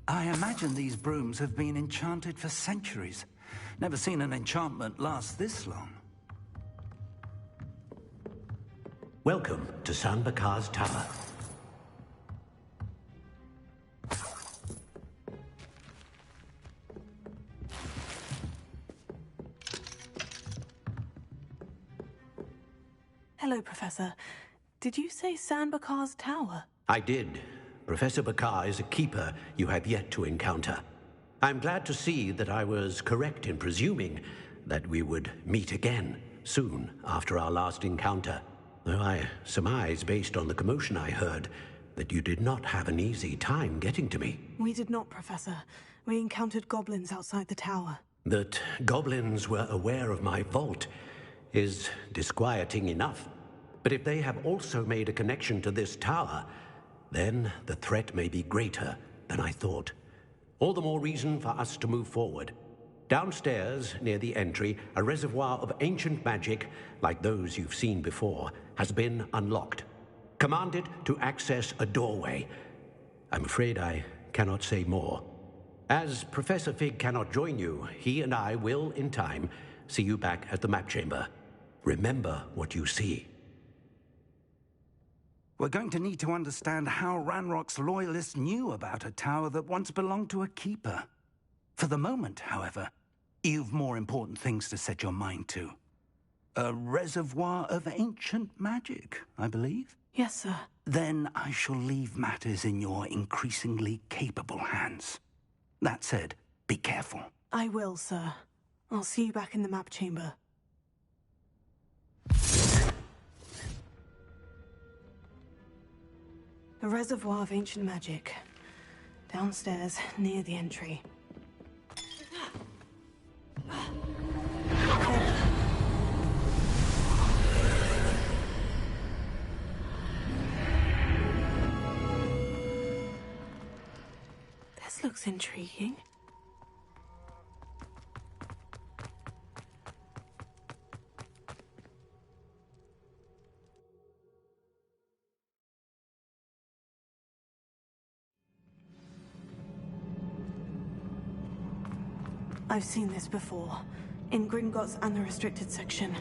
Speaker 19: I imagine these brooms have been enchanted for centuries. Never seen an enchantment last this long.
Speaker 2: Welcome to San Bakar's Tower.
Speaker 3: Hello, Professor. Did you say San Bakar's Tower?
Speaker 2: I did. Professor Bakar is a keeper you have yet to encounter. I'm glad to see that I was correct in presuming that we would meet again soon after our last encounter. Though I surmise, based on the commotion I heard, that you did not have an easy time getting to me.
Speaker 3: We did not, Professor. We encountered goblins outside the tower.
Speaker 2: That goblins were aware of my vault is disquieting enough. But if they have also made a connection to this tower, then the threat may be greater than I thought. All the more reason for us to move forward. Downstairs, near the entry, a reservoir of ancient magic, like those you've seen before, has been unlocked. Command it to access a doorway. I'm afraid I cannot say more. As Professor Fig cannot join you, he and I will, in time, see you back at the map chamber. Remember what you see.
Speaker 19: We're going to need to understand how Ranrock's loyalists knew about a tower that once belonged to a keeper. For the moment, however, you've more important things to set your mind to. A reservoir of ancient magic, I believe?
Speaker 3: Yes, sir.
Speaker 19: Then I shall leave matters in your increasingly capable hands. That said, be careful.
Speaker 3: I will, sir. I'll see you back in the map chamber. A reservoir of ancient magic. Downstairs, near the entry. This looks intriguing. I've seen this before, in Gringotts and the restricted section.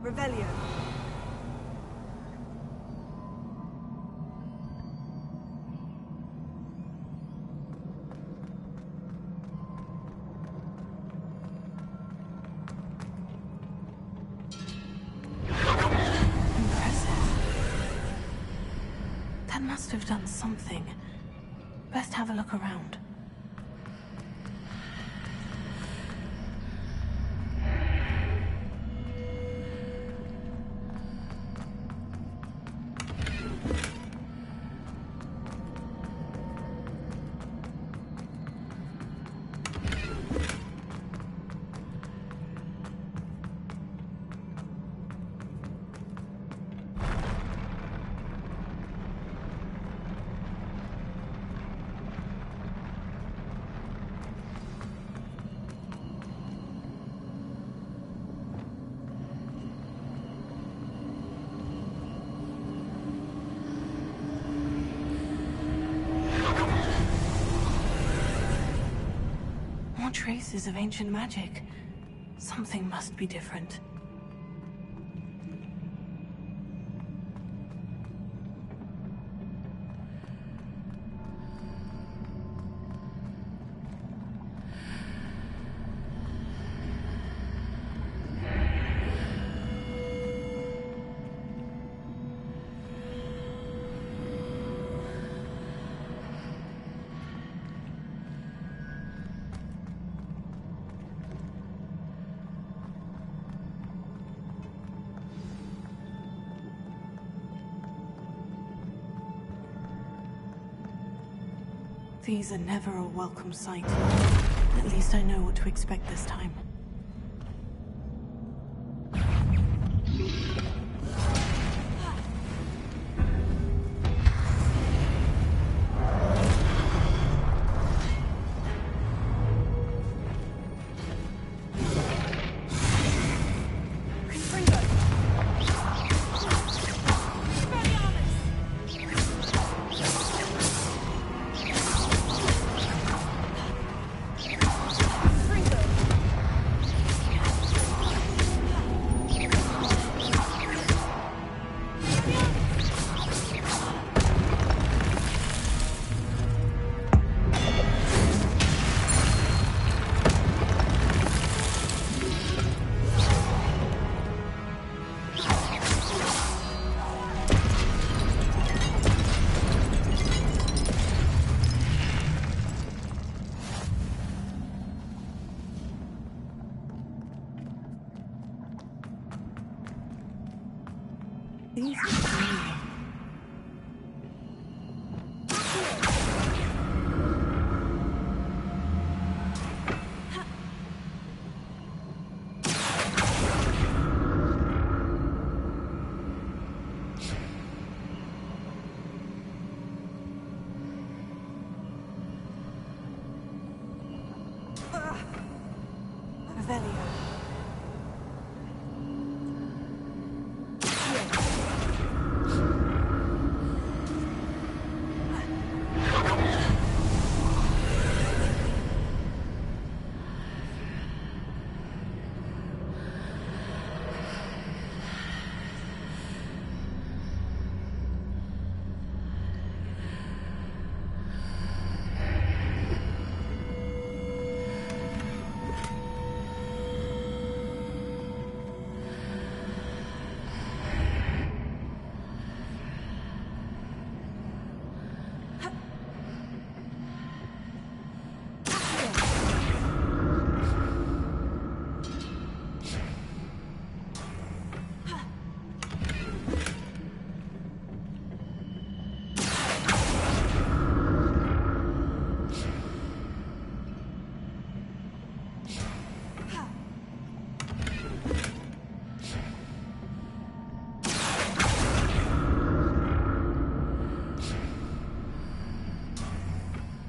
Speaker 3: Revelio. Must have done something. Best have a look around. Traces of ancient magic. Something must be different. These are never a welcome sight. At least I know what to expect this time. These are familiar. Revelio.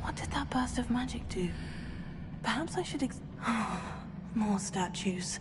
Speaker 3: What did that burst of magic do? Perhaps I should more statues.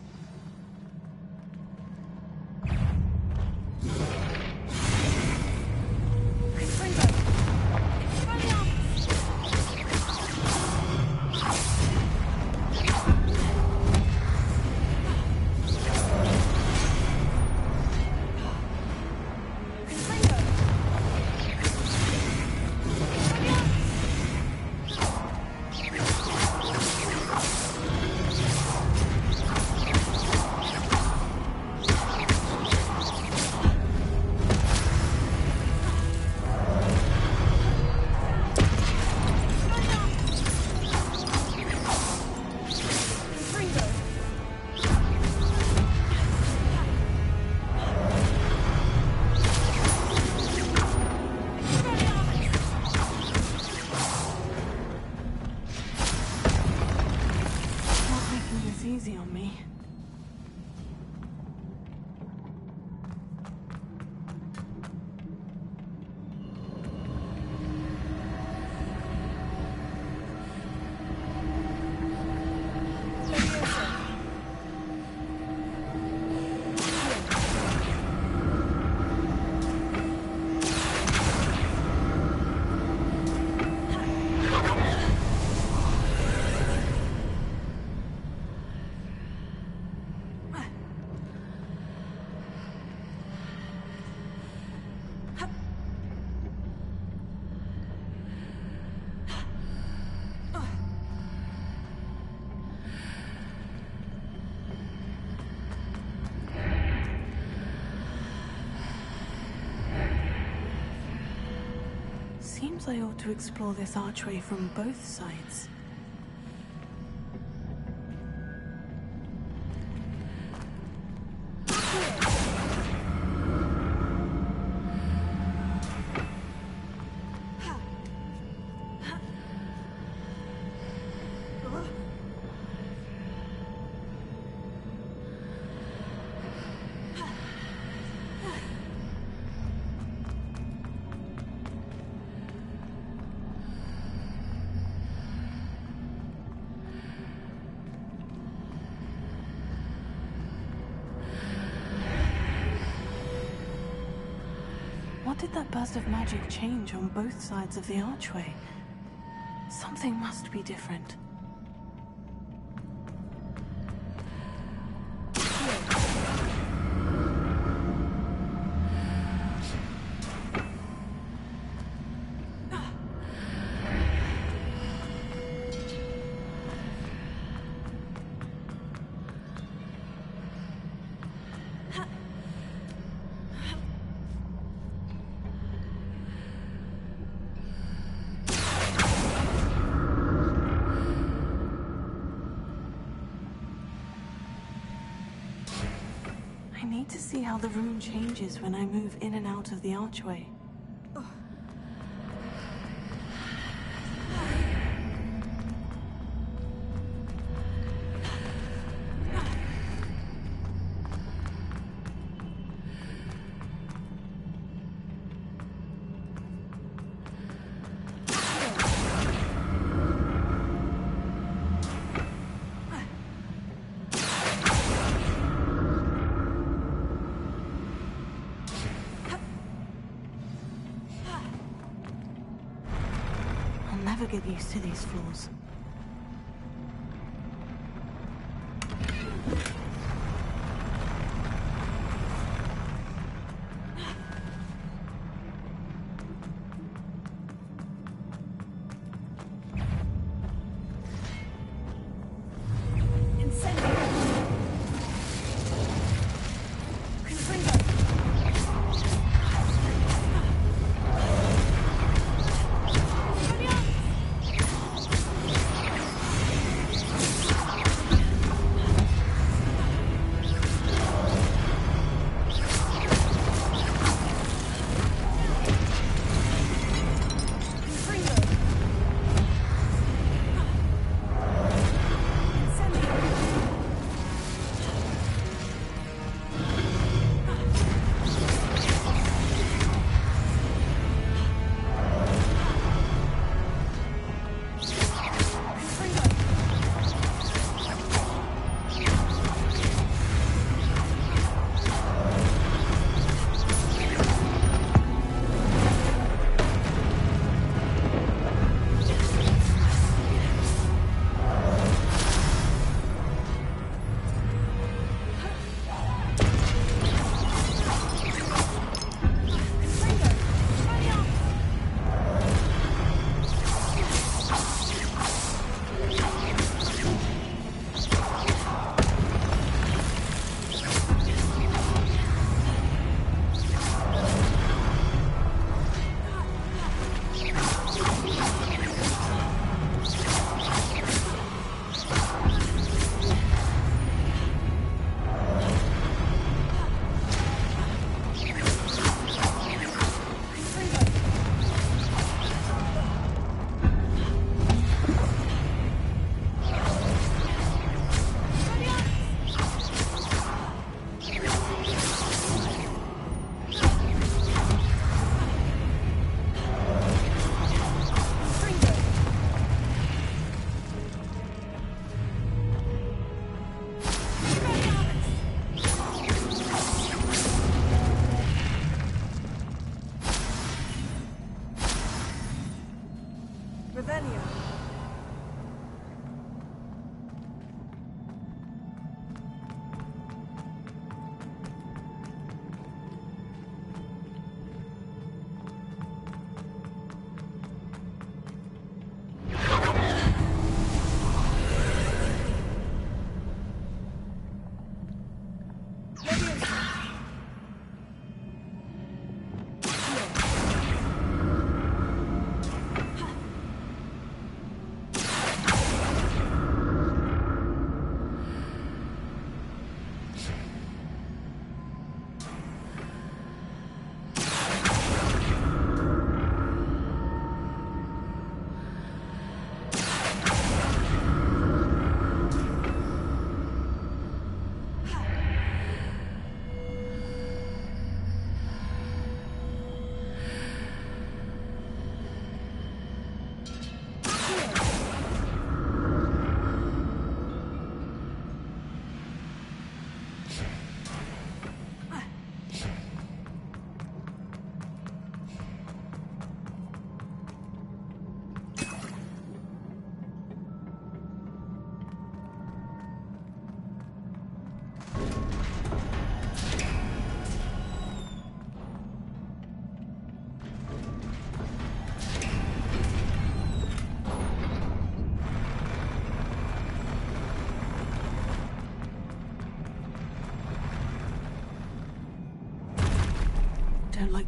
Speaker 3: Easy on me. Seems I ought to explore this archway from both sides. did that burst of magic change on both sides of the archway? Something must be different. I need to see how the room changes when I move in and out of the archway. I'll never get used to these floors.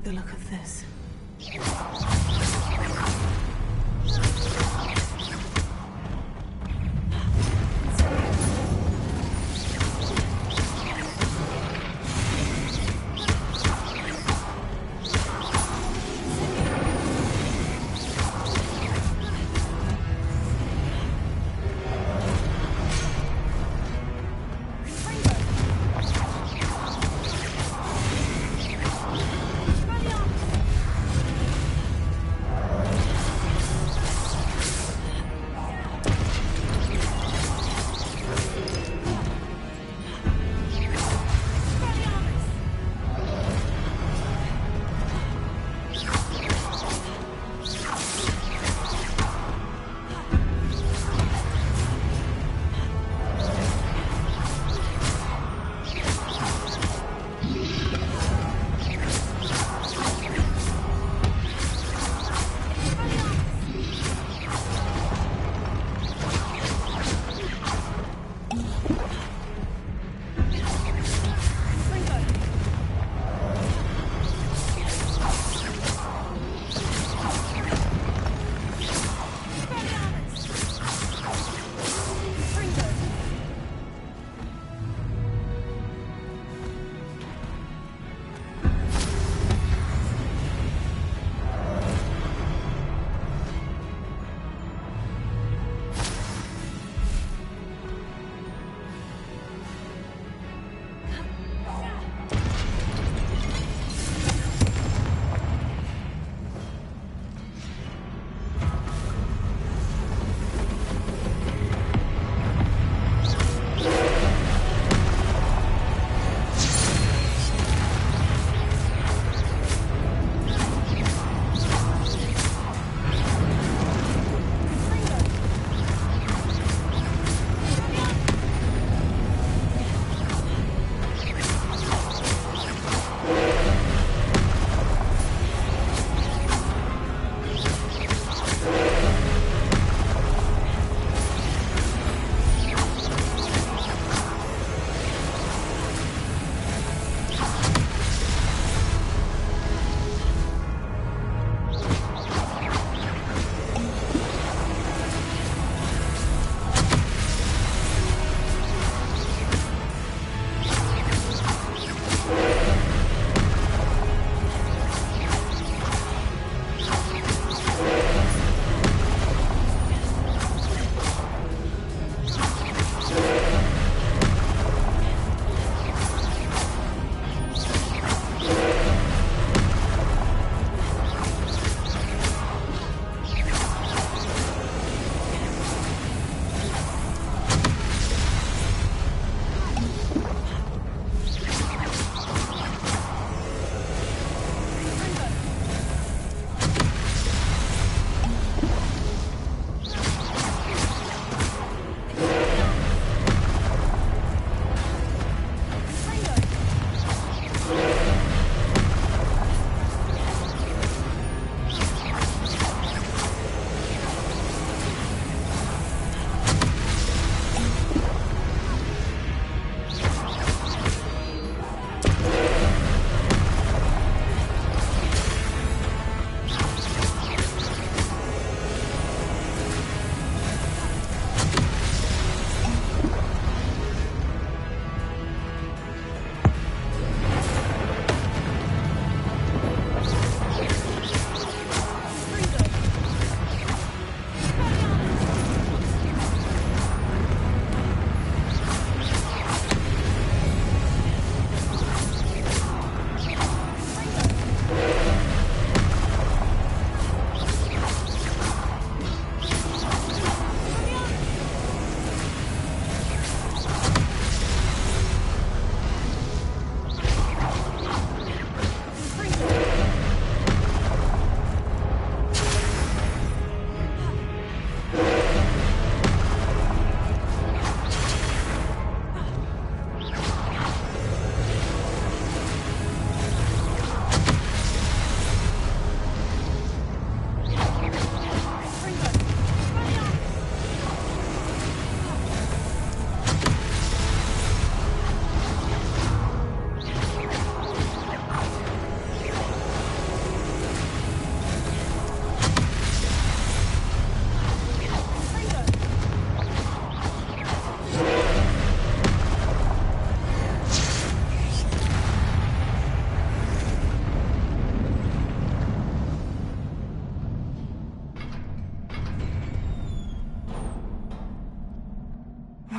Speaker 3: the look of this.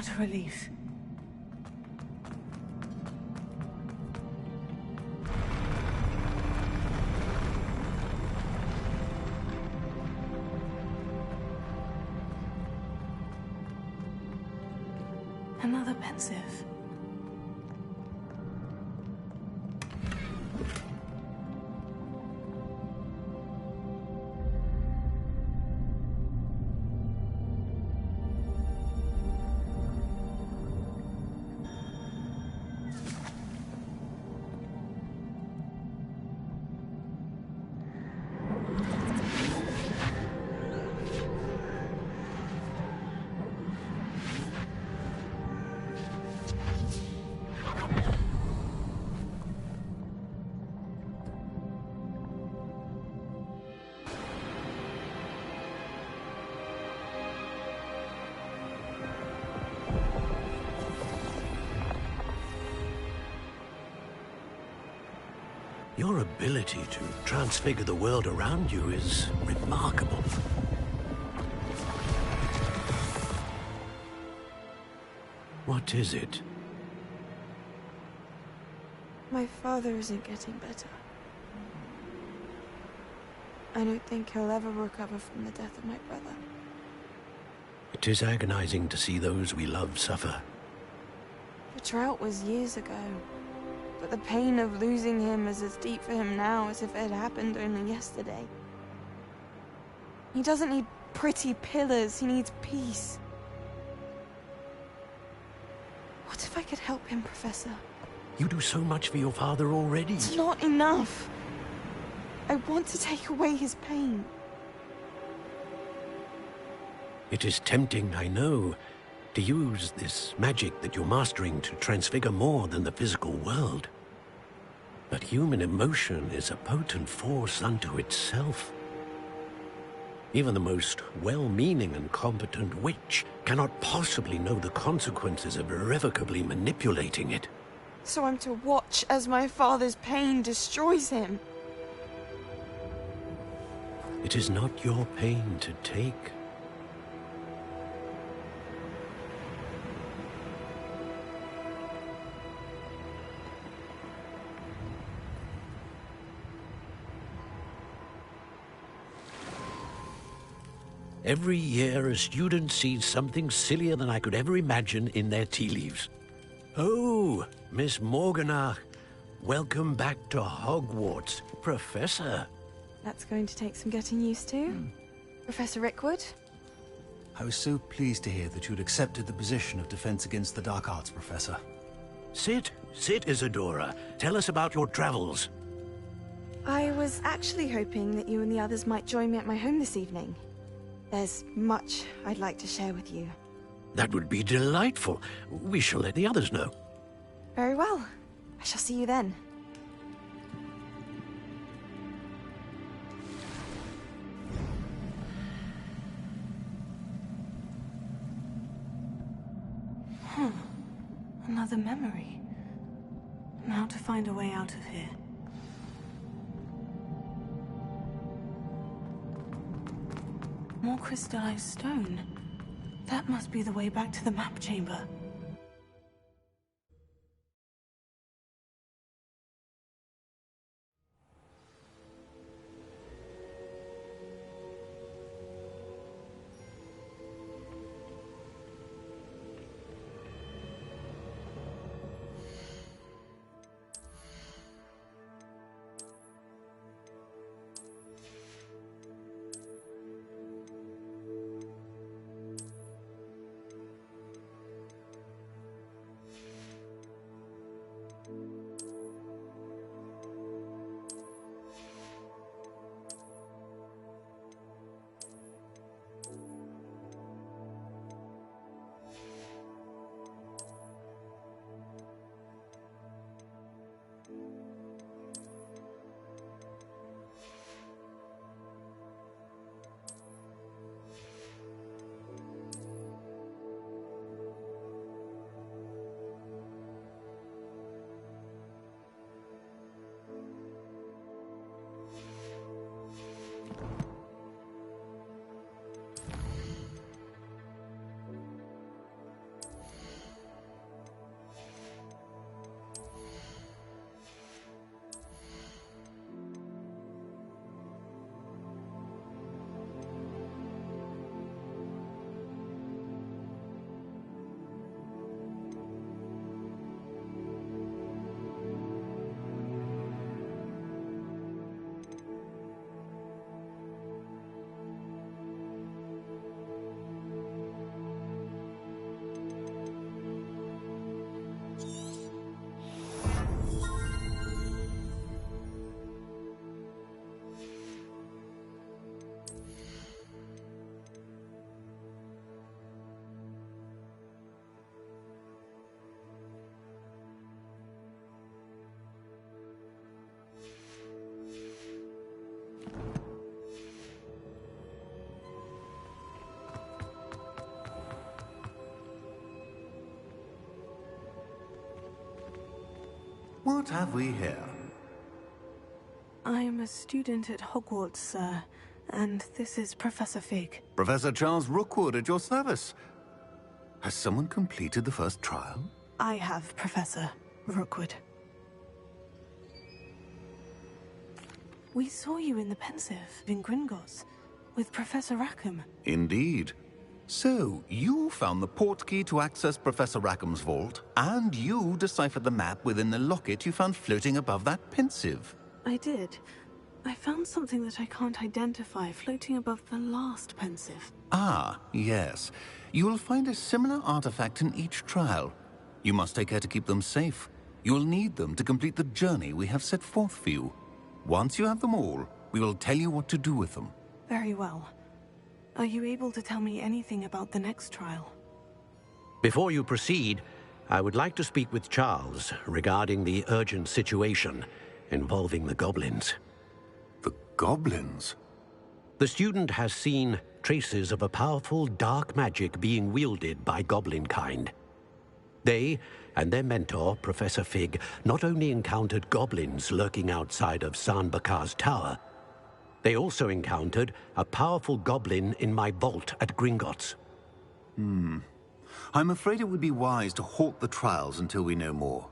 Speaker 3: What a relief. Another pensive.
Speaker 2: Your ability to transfigure the world around you is remarkable. What is it?
Speaker 21: My father isn't getting better. I don't think he'll ever recover from the death of my brother.
Speaker 2: It is agonizing to see those we love suffer.
Speaker 21: The drought was years ago, but the pain of losing him is as deep for him now as if it had happened only yesterday. He doesn't need pretty pillars, he needs peace. What if I could help him, Professor?
Speaker 2: You do so much for your father already.
Speaker 21: It's not enough. I want to take away his pain.
Speaker 2: It is tempting, I know, to use this magic that you're mastering to transfigure more than the physical world. But human emotion is a potent force unto itself. Even the most well-meaning and competent witch cannot possibly know the consequences of irrevocably manipulating it.
Speaker 21: So I'm to watch as my father's pain destroys him.
Speaker 2: It is not your pain to take. Every year, a student sees something sillier than I could ever imagine in their tea leaves. Oh, Miss Morganach, welcome back to Hogwarts, Professor.
Speaker 21: That's going to take some getting used to. Professor Rickwood?
Speaker 22: I was so pleased to hear that you'd accepted the position of Defense Against the Dark Arts, Professor.
Speaker 2: Sit, Isadora. Tell us about your travels.
Speaker 21: I was actually hoping that you and the others might join me at my home this evening. There's much I'd like to share with you.
Speaker 2: That would be delightful. We shall let the others know.
Speaker 21: Very well. I shall see you then.
Speaker 3: Another memory. Now to find a way out of here. More crystallized stone. That must be the way back to the map chamber.
Speaker 1: What have we here?
Speaker 3: I'm a student at Hogwarts, sir, and this is Professor Fig.
Speaker 1: Professor Charles Rookwood at your service. Has someone completed the first trial?
Speaker 3: I have, Professor Rookwood. We saw you in the Pensive in Gringotts with Professor Rackham.
Speaker 1: Indeed. So, you found the portkey to access Professor Rackham's vault, and you deciphered the map within the locket you found floating above that Pensive.
Speaker 3: I did. I found something that I can't identify floating above the last Pensive.
Speaker 1: Ah, yes. You will find a similar artifact in each trial. You must take care to keep them safe. You will need them to complete the journey we have set forth for you. Once you have them all, we will tell you what to do with them.
Speaker 3: Very well. Are you able to tell me anything about the next trial?
Speaker 2: Before you proceed, I would like to speak with Charles regarding the urgent situation involving the goblins.
Speaker 1: The goblins?
Speaker 2: The student has seen traces of a powerful dark magic being wielded by goblin kind. They and their mentor, Professor Fig, not only encountered goblins lurking outside of Sanbakar's tower, they also encountered a powerful goblin in my vault at Gringotts.
Speaker 1: I'm afraid it would be wise to halt the trials until we know more.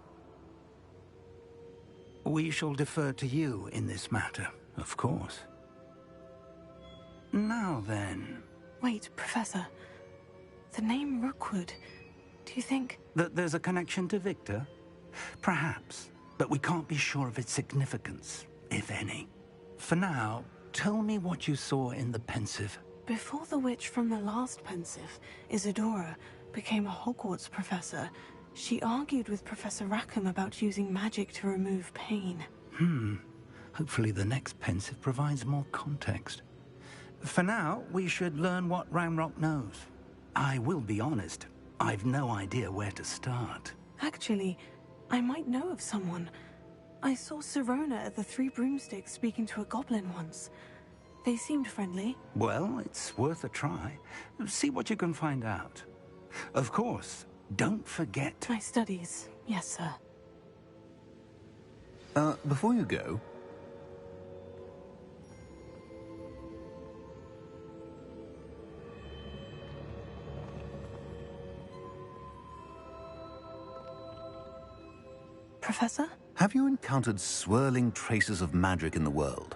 Speaker 19: We shall defer to you in this matter, of course. Now then...
Speaker 3: Wait, Professor. The name Rookwood. Do you think...
Speaker 19: That there's a connection to Victor? Perhaps, but we can't be sure of its significance, if any. For now, tell me what you saw in the Pensive.
Speaker 3: Before the witch from the last Pensive, Isadora, became a Hogwarts professor, she argued with Professor Rackham about using magic to remove pain.
Speaker 19: Hopefully the next Pensive provides more context. For now, we should learn what Ranrock knows. I will be honest, I've no idea where to start.
Speaker 3: Actually, I might know of someone. I saw Sirona at the Three Broomsticks speaking to a goblin once. They seemed friendly.
Speaker 19: Well, it's worth a try. See what you can find out. Of course, don't forget...
Speaker 3: My studies, yes, sir.
Speaker 1: Before you go...
Speaker 3: Professor?
Speaker 1: Have you encountered swirling traces of magic in the world?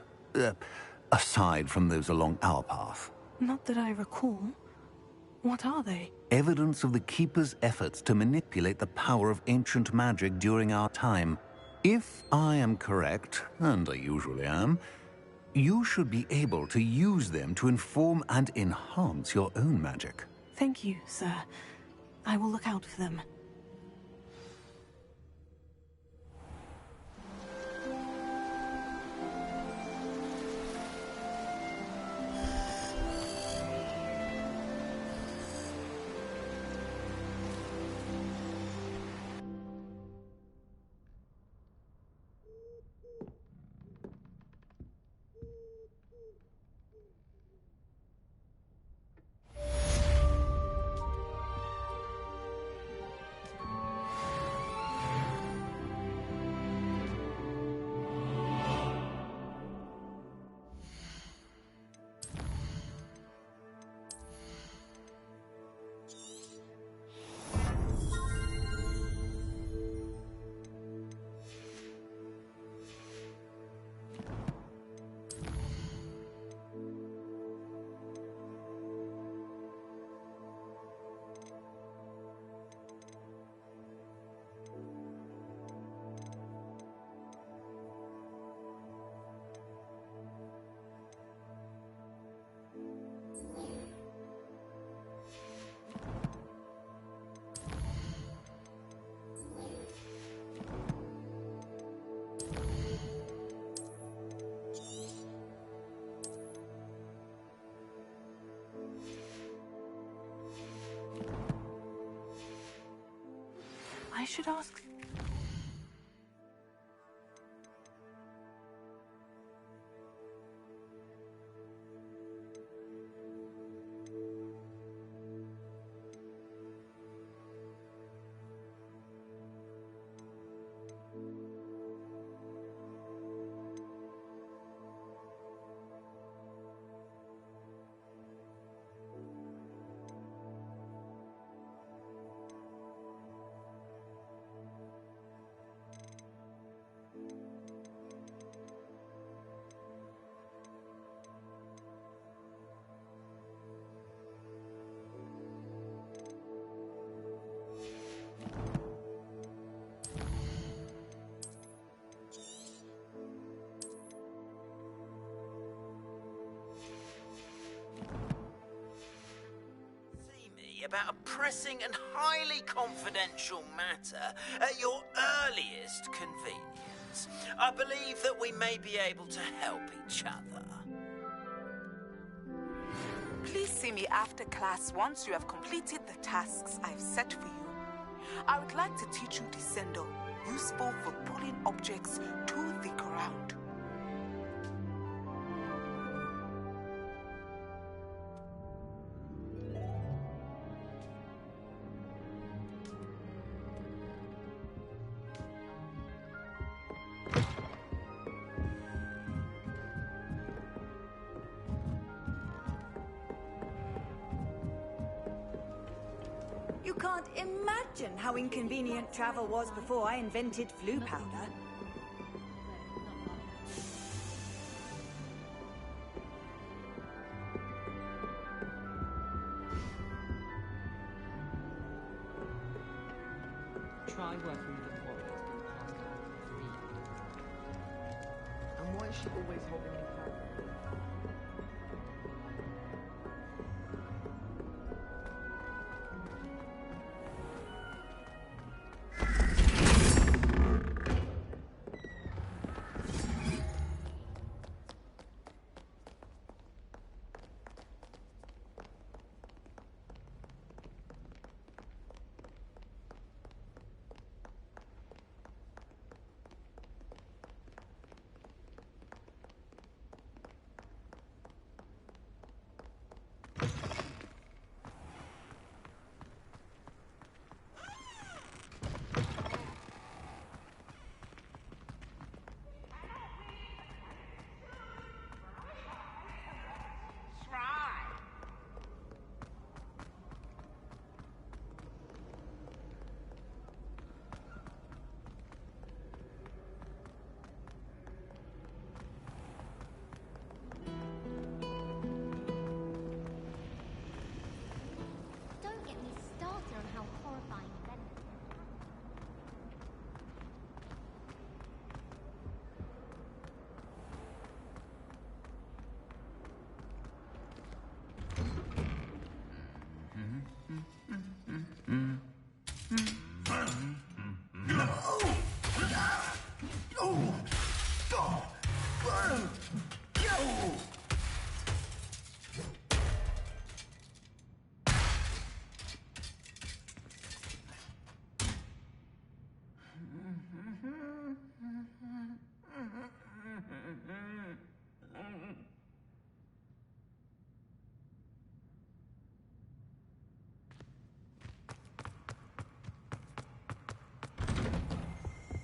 Speaker 1: Aside from those along our path?
Speaker 3: Not that I recall. What are they?
Speaker 1: Evidence of the Keeper's efforts to manipulate the power of ancient magic during our time. If I am correct, and I usually am, you should be able to use them to inform and enhance your own magic.
Speaker 3: Thank you, sir. I will look out for them. I should ask...
Speaker 7: about a pressing and highly confidential matter at your earliest convenience. I believe that we may be able to help each other.
Speaker 9: Please see me after class once you have completed the tasks I've set for you. I would like to teach you Descendo, useful for pulling objects to the ground.
Speaker 6: You can't imagine how inconvenient travel was before I invented flu powder.
Speaker 5: Try working with the quality to pass down for free. And why is she always holding me back?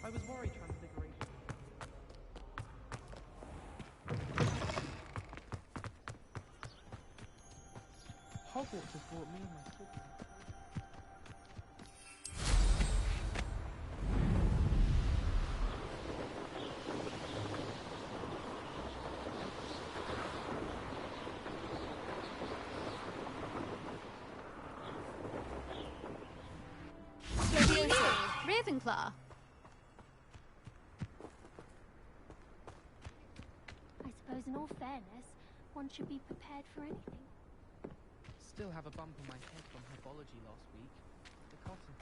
Speaker 5: I was worried Transfiguration. Hogwarts has brought me and my siblings.
Speaker 23: Ravenclaw.
Speaker 24: I suppose in all fairness, one should be prepared for anything.
Speaker 5: Still have a bump on my head from herbology last week. The cotton.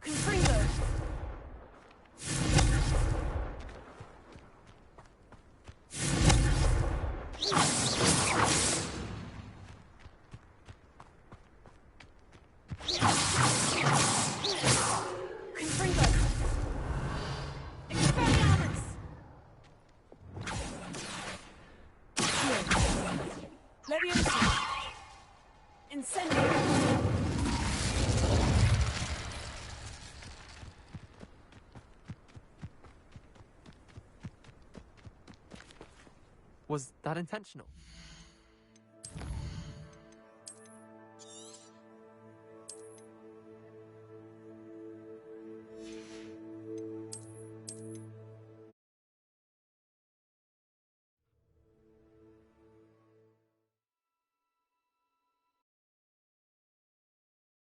Speaker 6: Confringo!
Speaker 5: Was that intentional?